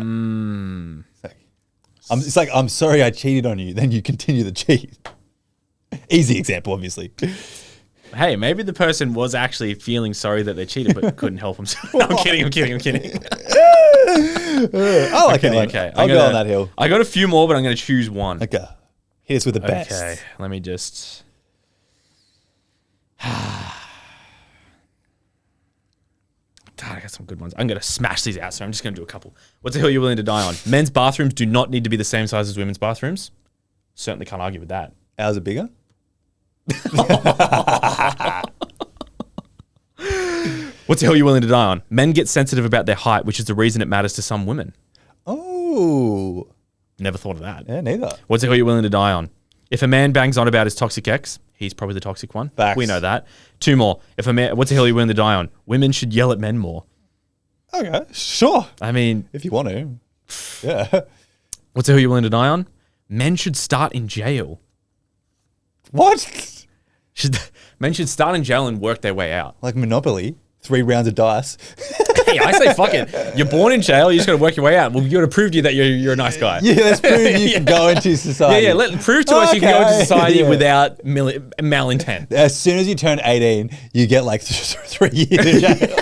It's like, I'm sorry I cheated on you. Then you continue to cheat. Easy example, obviously. Hey, maybe the person was actually feeling sorry that they cheated, but couldn't help themselves. No, I'm kidding. I like that one. Okay, I'll go on that hill. I got a few more, but I'm going to choose one. Okay. Hit us with the best. Okay, let me just. God, I got some good ones. I'm going to smash these out, so I'm just going to do a couple. What's the hill you're willing to die on? Men's bathrooms do not need to be the same size as women's bathrooms. Certainly can't argue with that. Ours are bigger? What's the hill you're willing to die on? Men get sensitive about their height, which is the reason it matters to some women. Oh. Never thought of that. Yeah, neither. What's the hill you're willing to die on? If a man bangs on about his toxic ex, he's probably the toxic one. Facts. We know that. Two more. If a man, what's the hill you're willing to die on? Women should yell at men more. Okay, sure. I mean, If you want to. Yeah. what's the hill you're willing to die on? Men should start in jail. What? Men should start in jail and work their way out. Like Monopoly, 3 rounds of dice. Hey, I say fuck it. You're born in jail. You just got to work your way out. Well, you got to prove to you that you're a nice guy. Yeah, let's prove you can go into society. Prove to us you can go into Okay. society Yeah. without malintent. As soon as you turn 18, you get like 3 years in jail.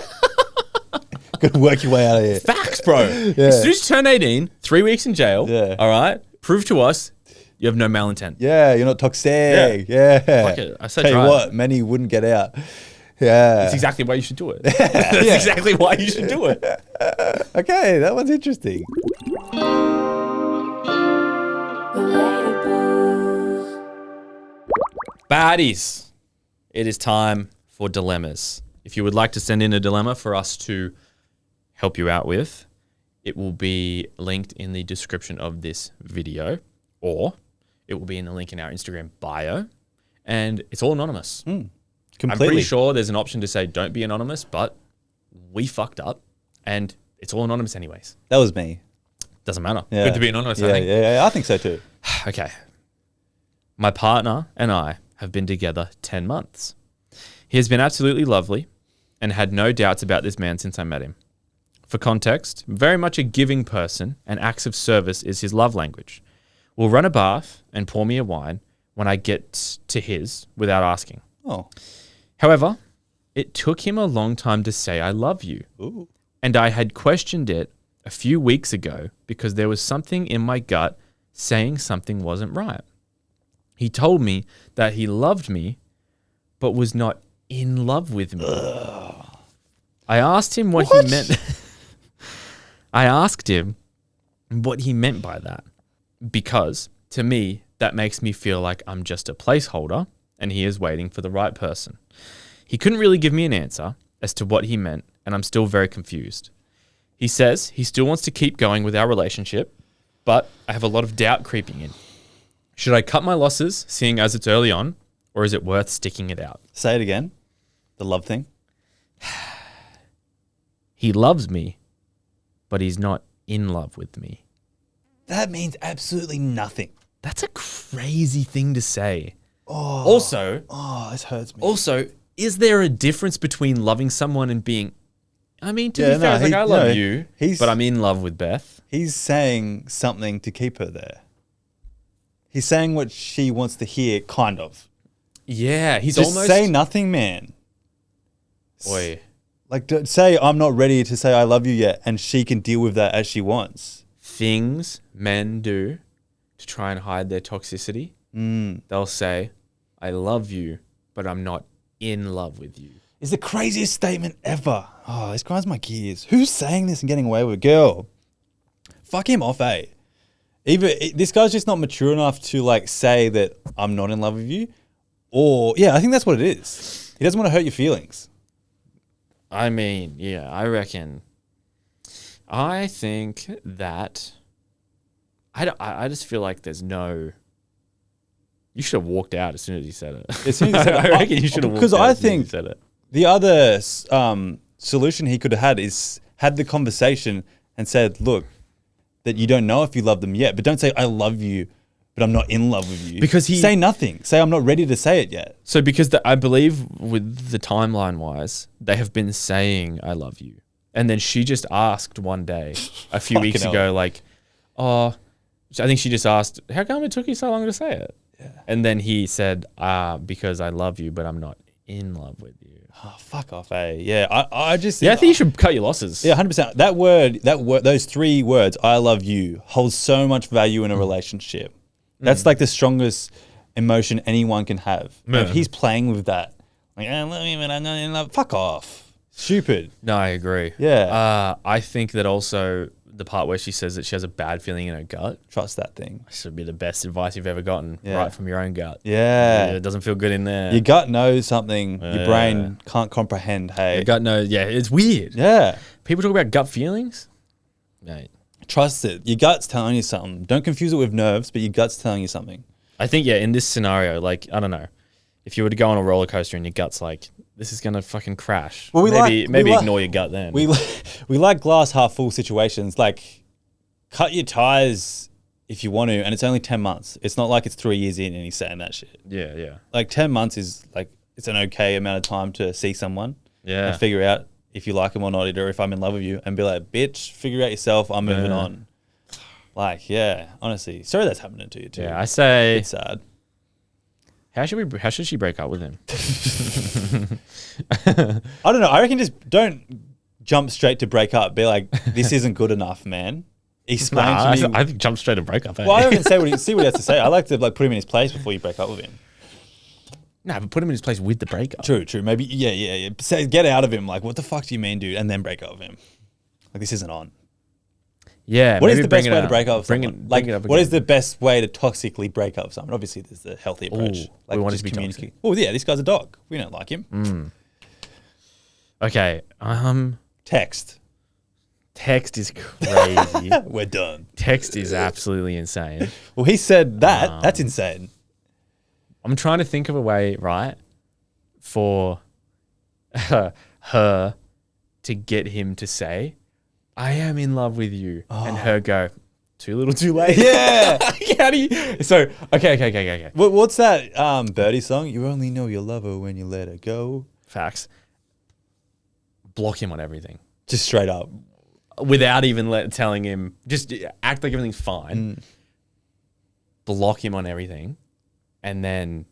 Got to work your way out of here. Facts, bro. As soon as you turn 18, 3 weeks in jail. Yeah. All right. Prove to us you have no malintent. Yeah, you're not toxic. Yeah. Fuck it. I said Tell you right. what, many wouldn't get out. Yeah. That's exactly why you should do it. That's exactly why you should do it. Okay, that one's interesting. Baddies. It is time for dilemmas. If you would like to send in a dilemma for us to help you out with, it will be linked in the description of this video, or it will be in the link in our Instagram bio, and it's all anonymous. Completely. I'm pretty sure there's an option to say don't be anonymous, but we fucked up, and it's all anonymous anyways. That was me. Doesn't matter. Yeah. Good to be anonymous, Yeah, I think. yeah, I think so too. Okay. My partner and I have been together 10 months. He has been absolutely lovely and had no doubts about this man since I met him. For context, very much a giving person, and acts of service is his love language. Will run a bath and pour me a wine when I get to his without asking. Oh. However, it took him a long time to say I love you. Ooh. And I had questioned it a few weeks ago because there was something in my gut saying something wasn't right. He told me that he loved me, but was not in love with me. I asked him what he meant. I asked him what he meant by that, because to me, that makes me feel like I'm just a placeholder and he is waiting for the right person. He couldn't really give me an answer as to what he meant, and I'm still very confused. He says he still wants to keep going with our relationship, but I have a lot of doubt creeping in. Should I cut my losses, seeing as it's early on, or is it worth sticking it out? Say it again. The love thing. He loves me, but he's not in love with me. That means absolutely nothing. That's a crazy thing to say. Oh. Also, this hurts me. Also, is there a difference between loving someone and being... I mean, to be fair, it's like, I love you, but I'm in love with Beth. He's saying something to keep her there. He's saying what she wants to hear, kind of. Yeah, he's Just almost... say nothing, man. Oi. Like, say, I'm not ready to say I love you yet, and she can deal with that as she wants. Things men do to try and hide their toxicity. They'll say, I love you, but I'm not in love with you. It's the craziest statement ever. Oh, this grinds my gears. Who's saying this and getting away with it? Girl, fuck him off, eh? This guy's just not mature enough to like say that I'm not in love with you. Or, yeah, I think that's what it is. He doesn't want to hurt your feelings. I mean, yeah, I reckon. I think that... I just feel like there's no... You should have walked out as soon as he said it. As soon as he said it, I reckon you should have walked out as soon as he said it. The other solution he could have had is had the conversation and said, look, that you don't know if you love them yet, but don't say, I love you, but I'm not in love with you. Because say nothing. Say, I'm not ready to say it yet. So because I believe with the timeline wise, they have been saying, I love you. And then she just asked one day, a few weeks ago, like, oh, I think she just asked, how come it took you so long to say it? Yeah. And then he said, because I love you, but I'm not in love with you. Oh, fuck off, eh? Yeah, I just... Yeah, I think you should cut your losses. Yeah, 100%. That word, those 3 words, I love you, holds so much value in a relationship. That's like the strongest emotion anyone can have. And if he's playing with that, like, I love you, but I'm not in love. Fuck off. Stupid. No, I agree. Yeah. I think that also the part where she says that she has a bad feeling in her gut. Trust that thing. This would be the best advice you've ever gotten, right from your own gut. Yeah. It doesn't feel good in there. Your gut knows something your brain can't comprehend, hey. Your gut knows, yeah, it's weird. Yeah. People talk about gut feelings. Mate. Trust it. Your gut's telling you something. Don't confuse it with nerves, but your gut's telling you something. I think, yeah, in this scenario, like, I don't know, if you were to go on a roller coaster and your gut's like, this is going to fucking crash. Well, maybe ignore your gut then. We like glass half full situations. Like, cut your ties if you want to, and it's only 10 months. It's not like it's 3 years in and he's saying that shit. Yeah, yeah. Like, 10 months is like, it's an okay amount of time to see someone and figure out if you like him or not, or if I'm in love with you, and be like, bitch, figure out yourself, I'm moving on. Like, yeah, honestly. Sorry that's happening to you too. Yeah, I say... It's sad. How should she break up with him? I don't know. I reckon just don't jump straight to break up. Be like, this isn't good enough, man. Explain to me. I think jump straight to break up. Well, I don't even see what he has to say. I like to like put him in his place before you break up with him. No, but put him in his place with the breakup. True. Maybe, yeah. Say, get out of him. Like, what the fuck do you mean, dude? And then break up with him. Like, this isn't on. Yeah. What is the best way to break up with someone? Like, what is the best way to toxically break up with someone? Obviously, there's the healthy approach. We want to be toxic. Oh, yeah, this guy's a dog. We don't like him. Okay. Text. Text is crazy. We're done. Text is absolutely insane. Well, he said that. That's insane. I'm trying to think of a way, right, for her to get him to say, I am in love with you. And her go, too little, too late. Yeah. How do you? So okay. What's that Baddie song? You only know you love her when you let her go. Facts. Block him on everything Just straight up. without even telling him. Just act like everything's fine. Block him on everything, and then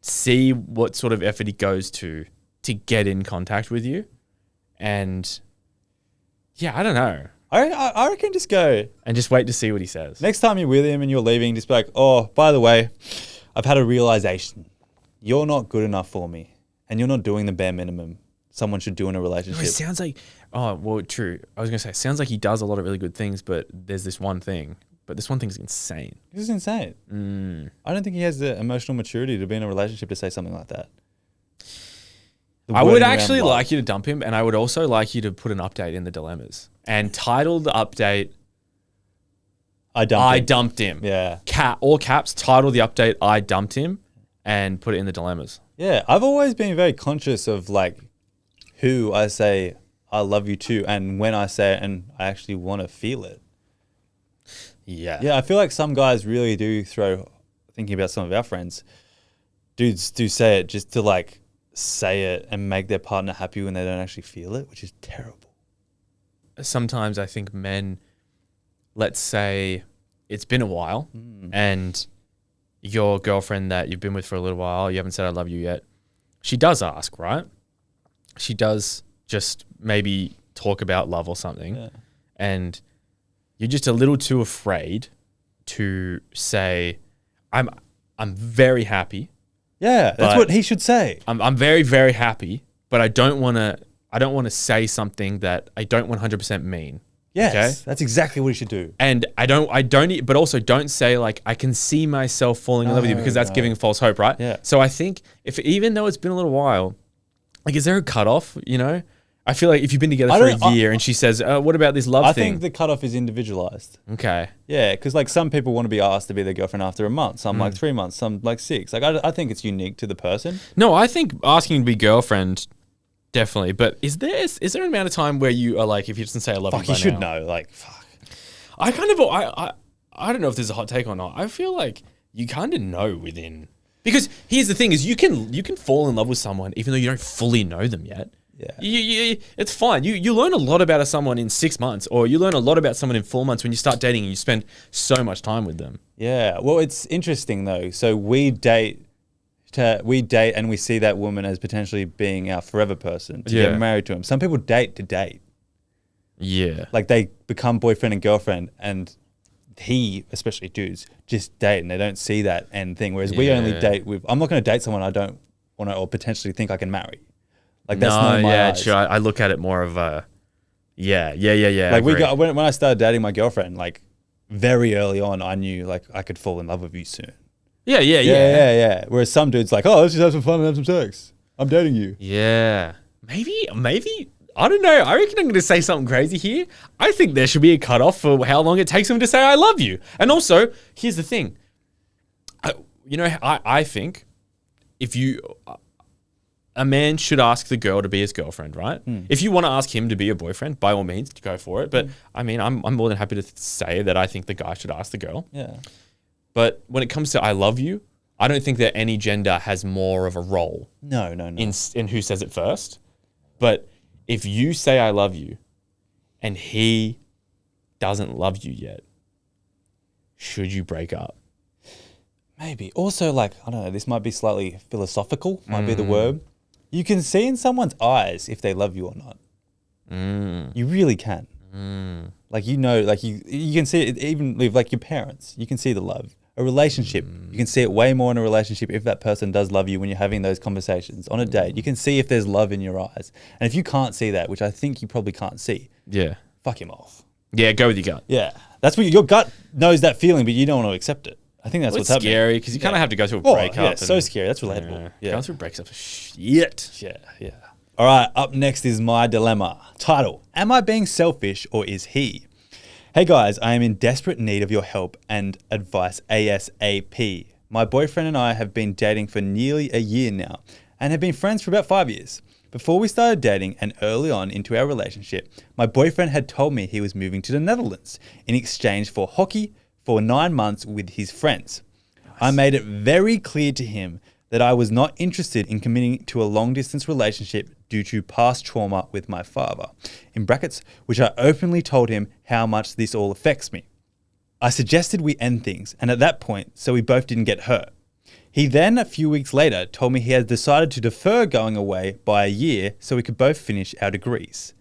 see what sort of effort he goes to get in contact with you. And yeah, I don't know. I reckon just go. And just wait to see what he says. Next time you're with him and you're leaving, just be like, oh, by the way, I've had a realization. You're not good enough for me. And you're not doing the bare minimum someone should do in a relationship. It sounds like, oh, well, true. I was going to say, it sounds like he does a lot of really good things, but there's this one thing. But this one thing's insane. This is insane. I don't think he has the emotional maturity to be in a relationship to say something like that. I would actually like you to dump him, and I would also like you to put an update in the dilemmas and title the update I dumped him. Yeah. All caps, title the update I dumped him, and put it in the dilemmas. Yeah. I've always been very conscious of like who I say I love you to and when I say it and I actually want to feel it. Yeah. Yeah, I feel like some guys really do thinking about some of our friends, dudes do say it just to like say it and make their partner happy when they don't actually feel it, which is terrible. Sometimes I think men, let's say it's been a while and your girlfriend that you've been with for a little while, you haven't said I love you yet. She does ask, right? She does just maybe talk about love or something. Yeah. And you're just a little too afraid to say, I'm very happy. Yeah, that's what he should say. I'm very, very happy, but I don't want to say something that I don't 100% mean. Yes, okay? that's exactly what he should do. And but also don't say like, I can see myself falling in love with you, because that's giving false hope, right? Yeah. So I think even though it's been a little while, like, is there a cutoff, you know? I feel like if you've been together for a year and she says, what about this love thing? I think the cutoff is individualized. Okay. Yeah, because like some people want to be asked to be their girlfriend after a month, some like 3 months, some like 6. Like I think it's unique to the person. No, I think asking to be girlfriend, definitely. But is there an amount of time where you are like, if you just say I love you, Fuck, you should know. Like, fuck. I don't know if there's a hot take or not. I feel like you kind of know within, because here's the thing: is you can fall in love with someone even though you don't fully know them yet. Yeah. It's fine. You learn a lot about someone in 6 months, or you learn a lot about someone in 4 months when you start dating and you spend so much time with them. Yeah. Well, it's interesting though. So we date and we see that woman as potentially being our forever person to get married to him. Some people date to date. Yeah. Like they become boyfriend and girlfriend, and especially dudes, just date and they don't see that end thing. Whereas we only date with, I'm not going to date someone I don't want to or potentially think I can marry. Like that's not in my eyes. True. I look at it more of a, yeah. Like when I started dating my girlfriend, like very early on, I knew like I could fall in love with you soon. Yeah. Whereas some dudes like, oh, let's just have some fun and have some sex. I'm dating you. Yeah. Maybe, I don't know. I reckon I'm going to say something crazy here. I think there should be a cutoff for how long it takes him to say I love you. And also, here's the thing. I think if a man should ask the girl to be his girlfriend, right? If you want to ask him to be your boyfriend, by all means, go for it. But I mean, I'm more than happy to say that I think the guy should ask the girl. Yeah. But when it comes to I love you, I don't think that any gender has more of a role. No. In who says it first. But if you say I love you and he doesn't love you yet, should you break up? Maybe. Also, like, I don't know, this might be slightly philosophical, might be the word. You can see in someone's eyes if they love you or not. You really can. Like, you know, like you can see it even with like your parents. You can see the love. A relationship, you can see it way more in a relationship if that person does love you when you're having those conversations. On a date, you can see if there's love in your eyes. And if you can't see that, which I think you probably can't see, fuck him off. Yeah, go with your gut. Yeah. That's what your gut knows that feeling, but you don't want to accept it. I think that's what's happening. It's scary because you kind of have to go through a breakup. Yeah, it's so scary. That's relatable. Going through breakups. Shit. Yeah. All right, up next is my dilemma. Title: Am I being selfish or is he? Hey guys, I am in desperate need of your help and advice ASAP. My boyfriend and I have been dating for nearly a year now and have been friends for about 5 years. Before we started dating and early on into our relationship, my boyfriend had told me he was moving to the Netherlands in exchange for hockey for 9 months with his friends. I made it very clear to him that I was not interested in committing to a long-distance relationship due to past trauma with my father, in brackets, which I openly told him how much this all affects me. I suggested we end things, and at that point, so we both didn't get hurt. He then, a few weeks later, told me he had decided to defer going away by a year so we could both finish our degrees.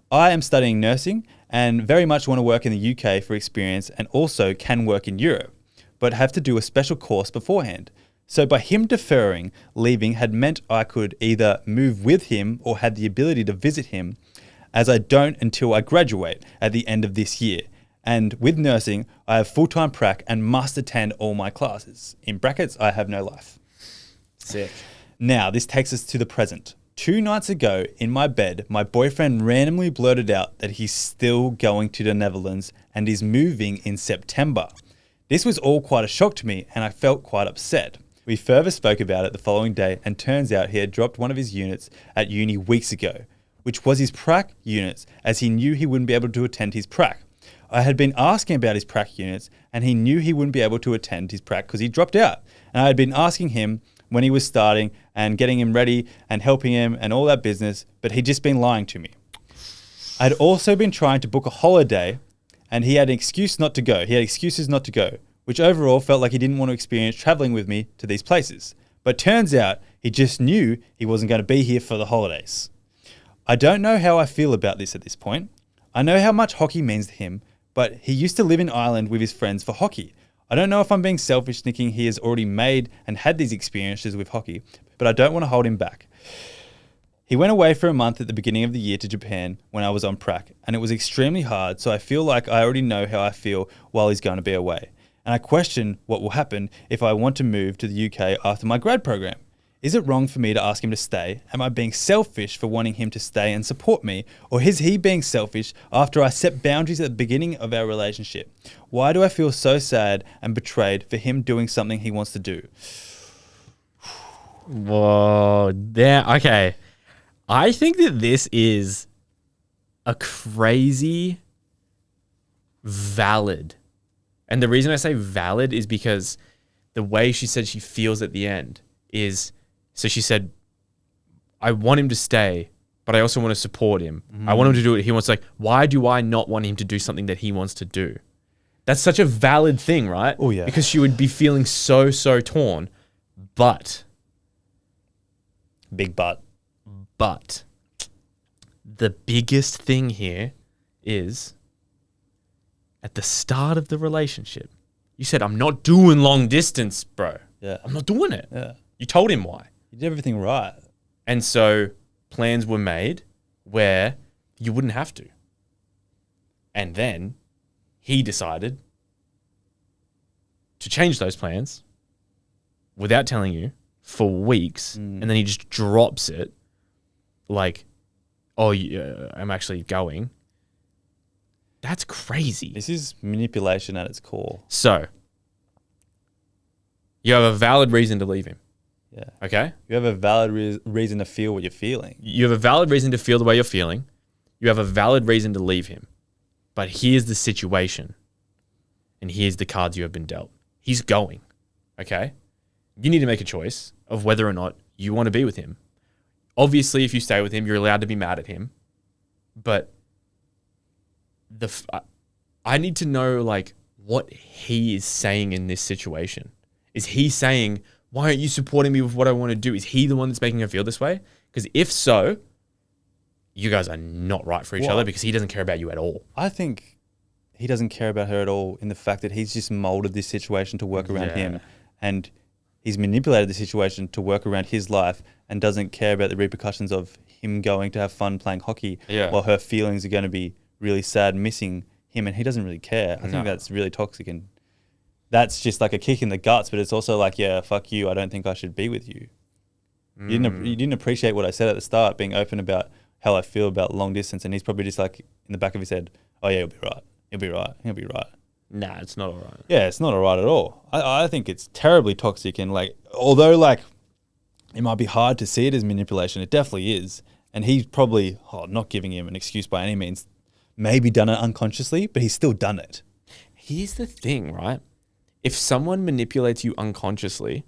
I am studying nursing and very much want to work in the UK for experience and also can work in Europe, but have to do a special course beforehand. So by him deferring, leaving had meant I could either move with him or had the ability to visit him, as I don't until I graduate at the end of this year. And with nursing, I have full-time prac and must attend all my classes. In brackets, I have no life. Sick. Now, this takes us to the present. 2 nights ago, in my bed, my boyfriend randomly blurted out that he's still going to the Netherlands and is moving in September. This was all quite a shock to me, and I felt quite upset. We further spoke about it the following day, and turns out he had dropped one of his units at uni weeks ago, which was his prac units, as he knew he wouldn't be able to attend his prac. I had been asking about his prac units, and he knew he wouldn't be able to attend his prac because he dropped out. And I had been asking him when he was starting and getting him ready and helping him and all that business, but he'd just been lying to me. I had also been trying to book a holiday, and he had an excuse not to go. He had excuses not to go, which overall felt like he didn't want to experience traveling with me to these places. But turns out he just knew he wasn't going to be here for the holidays. I don't know how I feel about this at this point. I know how much hockey means to him, but he used to live in Ireland with his friends for hockey. I don't know if I'm being selfish thinking he has already made and had these experiences with hockey, but I don't want to hold him back. He went away for a month at the beginning of the year to Japan when I was on prac, and it was extremely hard, so I feel like I already know how I feel while he's going to be away. And I question what will happen if I want to move to the UK after my grad program. Is it wrong for me to ask him to stay? Am I being selfish for wanting him to stay and support me? Or is he being selfish after I set boundaries at the beginning of our relationship? Why do I feel so sad and betrayed for him doing something he wants to do? Whoa. Okay. I think that this is a crazy valid. And the reason I say valid is because the way she said she feels at the end is... So she said, I want him to stay, but I also want to support him. I want him to do what he wants. Like, why do I not want him to do something that he wants to do? That's such a valid thing, right? Oh, yeah. Because she would be feeling so torn. But Big but. The biggest thing here is at the start of the relationship, you said, I'm not doing long distance, bro. Yeah. I'm not doing it. Yeah. You told him why. You did everything right. And so plans were made where you wouldn't have to. And then he decided to change those plans without telling you for weeks. And then he just drops it like, oh, yeah, I'm actually going. That's crazy. This is manipulation at its core. So you have a valid reason to leave him. Yeah. Okay? You have a valid reason to feel what you're feeling. You have a valid reason to feel the way you're feeling. You have a valid reason to leave him. But here's the situation. And here's the cards you have been dealt. He's going. Okay? You need to make a choice of whether or not you want to be with him. Obviously, if you stay with him, you're allowed to be mad at him. But I need to know, like, what he is saying in this situation. Is he saying, why aren't you supporting me with what I want to do? Is he the one that's making her feel this way? Because if so, you guys are not right for each other because he doesn't care about you at all. I think he doesn't care about her at all in the fact that he's just molded this situation to work around him, and he's manipulated the situation to work around his life and doesn't care about the repercussions of him going to have fun playing hockey while her feelings are going to be really sad missing him, and he doesn't really care. I think that's really toxic, and that's just like a kick in the guts, but it's also like, yeah, fuck you, I don't think I should be with you. You didn't appreciate what I said at the start, being open about how I feel about long distance, and he's probably just like in the back of his head, oh yeah, he'll be right. He'll be right. He'll be right. Nah, it's not all right. Yeah, it's not all right at all. I think it's terribly toxic, and like, although like it might be hard to see it as manipulation, it definitely is. and he's probably not giving him an excuse by any means, maybe done it unconsciously, but he's still done it. Here's the thing, right? If someone manipulates you unconsciously,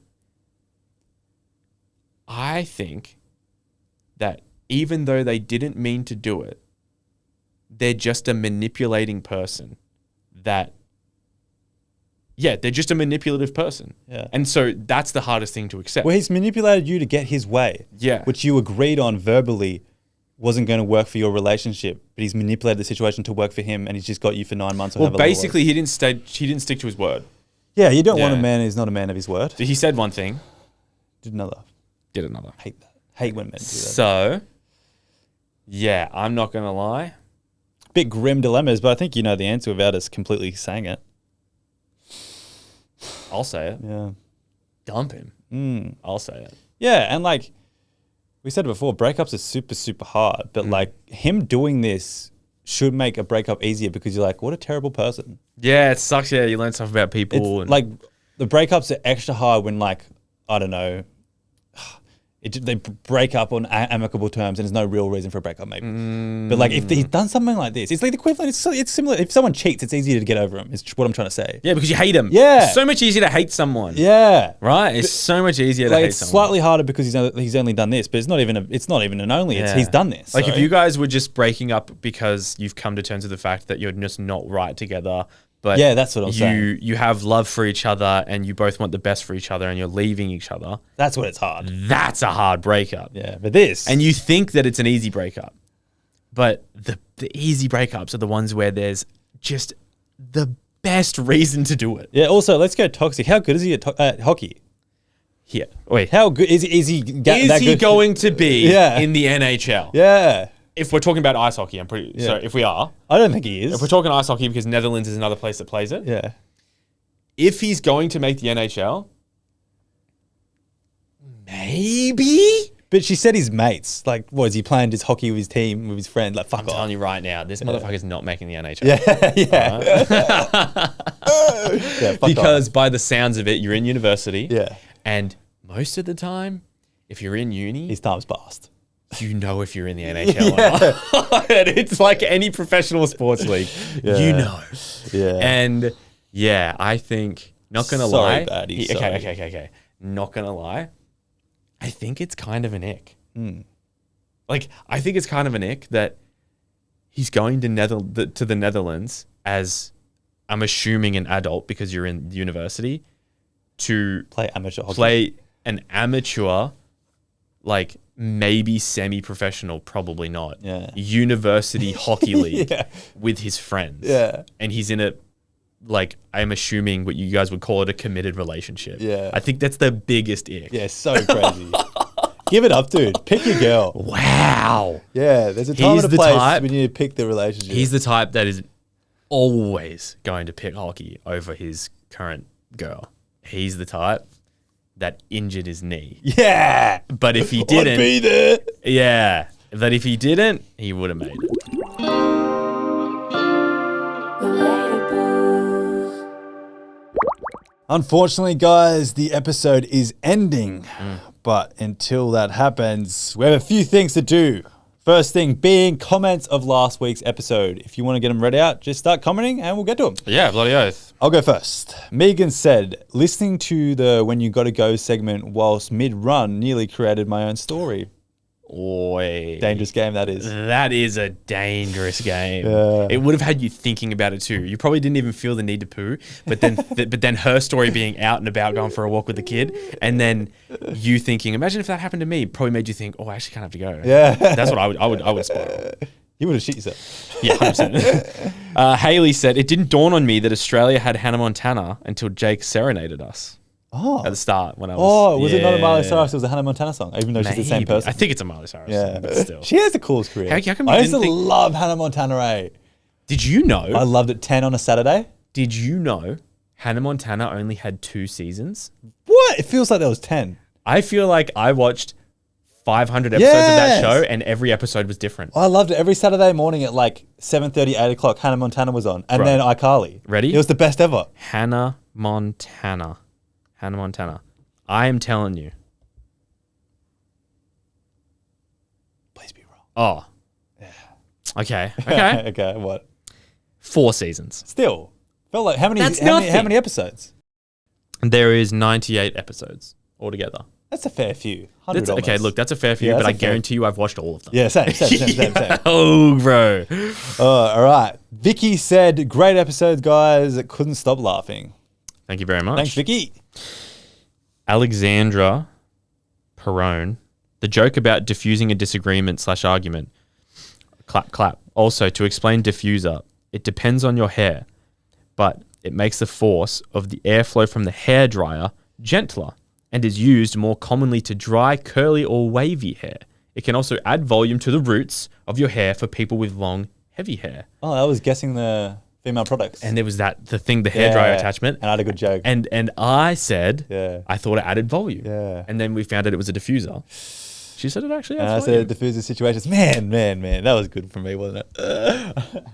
I think that even though they didn't mean to do it, they're just a manipulating person they're just a manipulative person. Yeah. And so that's the hardest thing to accept. Well, he's manipulated you to get his way. Yeah. Which you agreed on verbally wasn't going to work for your relationship, but he's manipulated the situation to work for him, and he's just got you for 9 months. Well, basically, he didn't stick to his word. Yeah, you don't want a man who's not a man of his word. So he said one thing. Did another. Hate that. Hate when men do that. So, yeah, I'm not going to lie. Bit grim dilemmas, but I think you know the answer without us completely saying it. I'll say it. Yeah. Dump him. I'll say it. Yeah, and like we said before, breakups are super, super hard. But like him doing this should make a breakup easier because you're like, what a terrible person. Yeah, it sucks. Yeah, you learn stuff about people. Like the breakups are extra hard when like, I don't know, they break up on amicable terms and there's no real reason for a breakup maybe. But like if he's done something like this, it's like the equivalent, it's similar. If someone cheats, it's easier to get over him, is what I'm trying to say. Yeah, because you hate him. Yeah. It's so much easier to hate someone. Yeah. Right? It's so much easier to Like hate it's someone. slightly harder because he's only done this, but it's not even an only. It's he's done this. Like so. if you guys were just breaking up because you've come to terms with the fact that you're just not right together, but yeah, that's what I'm saying. You have love for each other and you both want the best for each other and you're leaving each other. That's when it's hard. That's a hard breakup. Yeah, but this And you think that it's an easy breakup. But the easy breakups are the ones where there's just the best reason to do it. Yeah, also, let's go toxic. How good is he at hockey? Here. Wait. How good is he that good? Going to be Yeah. in the NHL? Yeah. If we're talking about ice hockey, so if we are. I don't think he is. If we're talking ice hockey, because Netherlands is another place that plays it. Yeah. If he's going to make the NHL, maybe. But she said his mates. Like, what, is he playing just hockey with his team, with his friend? Like, fuck I'm off. telling you right now, this motherfucker's not making the NHL. Yeah, Because by the sounds of it, you're in university. Yeah. And most of the time, if you're in uni, His time's passed. you know if you're in the NHL or not. And it's like any professional sports league. Yeah. You know. Yeah. And yeah, I think, not going to Sorry, lie. Baddie, Okay. Not going to lie. I think it's kind of an ick. Like, I think it's kind of an ick that he's going to the Netherlands as, I'm assuming, an adult because you're in university, to Play amateur hockey. play an amateur, like maybe semi-professional, probably not, university hockey league with his friends. Yeah. And he's in a, like, I'm assuming what you guys would call it, a committed relationship. Yeah. I think that's the biggest ick. Yeah, so crazy. Give it up, dude. Pick your girl. Wow. Yeah, there's a time He's and a the place type- when you need to pick the relationship. He's the type that is always going to pick hockey over his current girl. He's the type that injured his knee. Yeah. But if he I'd didn't, be there. yeah, that if he didn't, he would have made it. Unfortunately, guys, the episode is ending. But until that happens, we have a few things to do. First thing being comments of last week's episode. If you want to get them read out, just start commenting and we'll get to them. Yeah, bloody oath. I'll go first. Megan said, listening to the When You Gotta Go segment whilst mid-run nearly created my own story. Oi. Dangerous game that is. That is a dangerous game. Yeah. It would have had you thinking about it too. You probably didn't even feel the need to poo, but then but then her story being out and about going for a walk with the kid, and then you thinking, imagine if that happened to me, probably made you think, oh, I actually kind of have to go. Yeah. That's what I would spiral. You would have shit yourself. Yeah, 100%. Haley said, it didn't dawn on me that Australia had Hannah Montana until Jake serenaded us at the start when I was. Oh, was it not a Miley Cyrus? It was a Hannah Montana song, even though she's the same Maybe. person. I think it's a Miley Cyrus song, but still. She has the coolest career. How come you I used to didn't think- love Hannah Montana, eh? Did you know? I loved it 10 on a Saturday. Did you know Hannah Montana only had 2 seasons? What? It feels like there was 10. I feel like I watched 500 episodes of that show and every episode was different. I loved it. Every Saturday morning at like 7:30, 8 o'clock, Hannah Montana was on. And then iCarly. Ready? It was the best ever. Hannah Montana. Hannah Montana. I am telling you. Please be wrong. Oh. Okay. Okay. Okay, what? 4 seasons. Still. Felt like how many That's how many nothing. episodes? There is 98 episodes altogether. That's a fair few. 100 Okay, almost. look, that's a fair few, Yeah, but that's I a fair- guarantee you I've watched all of them. Yeah, same. Oh, bro. All right. Vicky said, great episodes, guys. Couldn't stop laughing. Thank you very much. Thanks, Vicky. Alexandra Perone. The joke about diffusing a disagreement / argument. Clap, clap. Also, to explain diffuser, it depends on your hair, but it makes the force of the airflow from the hairdryer gentler and is used more commonly to dry, curly, or wavy hair. It can also add volume to the roots of your hair for people with long, heavy hair. Oh, I was guessing the female products. And there was the hairdryer attachment. And I had a good joke. And I said, Yeah. I thought it added volume. Yeah. And then we found out it was a diffuser. She said it actually And I adds said volume. diffuser situations. Man. That was good for me, wasn't it?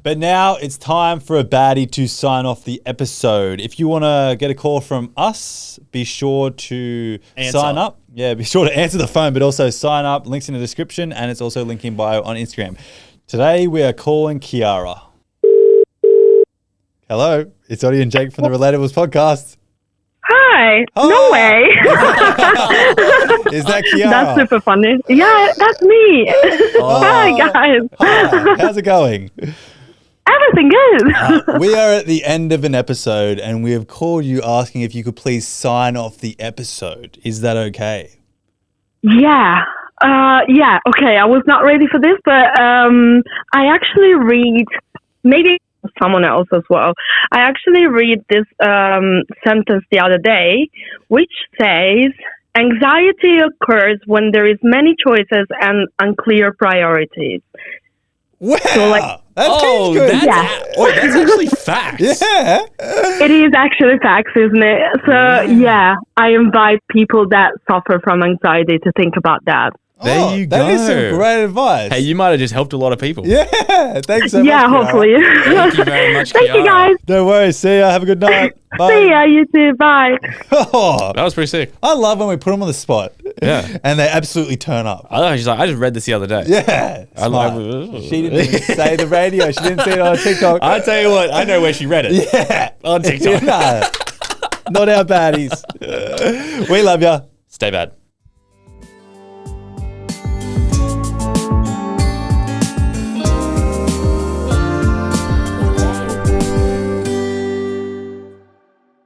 But now it's time for a baddie to sign off the episode. If you want to get a call from us, be sure to sign up. Yeah, be sure to answer the phone, but also sign up. Links in the description, and it's also linked in bio on Instagram. Today we are calling Kiara. Hello, it's Oddie and Jake from the Relatables podcast. Hi. Oh. No way. Is that Kiara? That's super funny. Yeah, that's me. Hi, guys. Hi, how's it going? Everything good. We are at the end of an episode, and we have called you asking if you could please sign off the episode. Is that okay? Yeah. Yeah. Okay. I was not ready for this, but I actually read, maybe someone else as well. I actually read this sentence the other day, which says, anxiety occurs when there is many choices and unclear priorities. Wow, So, like- that's good. That's actually facts. Yeah. It is actually facts, isn't it? So, yeah, I invite people that suffer from anxiety to think about that. There you That is go. some great advice. Hey, you might have just helped a lot of people. Yeah, thanks so much. Yeah, Kiara. hopefully. Thank you very much, Thank you, Kiara. guys. No worries. See ya. Have a good night. Bye. See ya, you too. Bye. Oh, That was pretty sick. I love when we put them on the spot. Yeah. And they absolutely turn up. I know, she's like, I just read this the other day. Yeah. I smart. love- She didn't even say the radio. She didn't see it on TikTok. I tell you what, I know where she read it. Yeah. On TikTok. Nah, not our baddies. We love ya. Stay bad.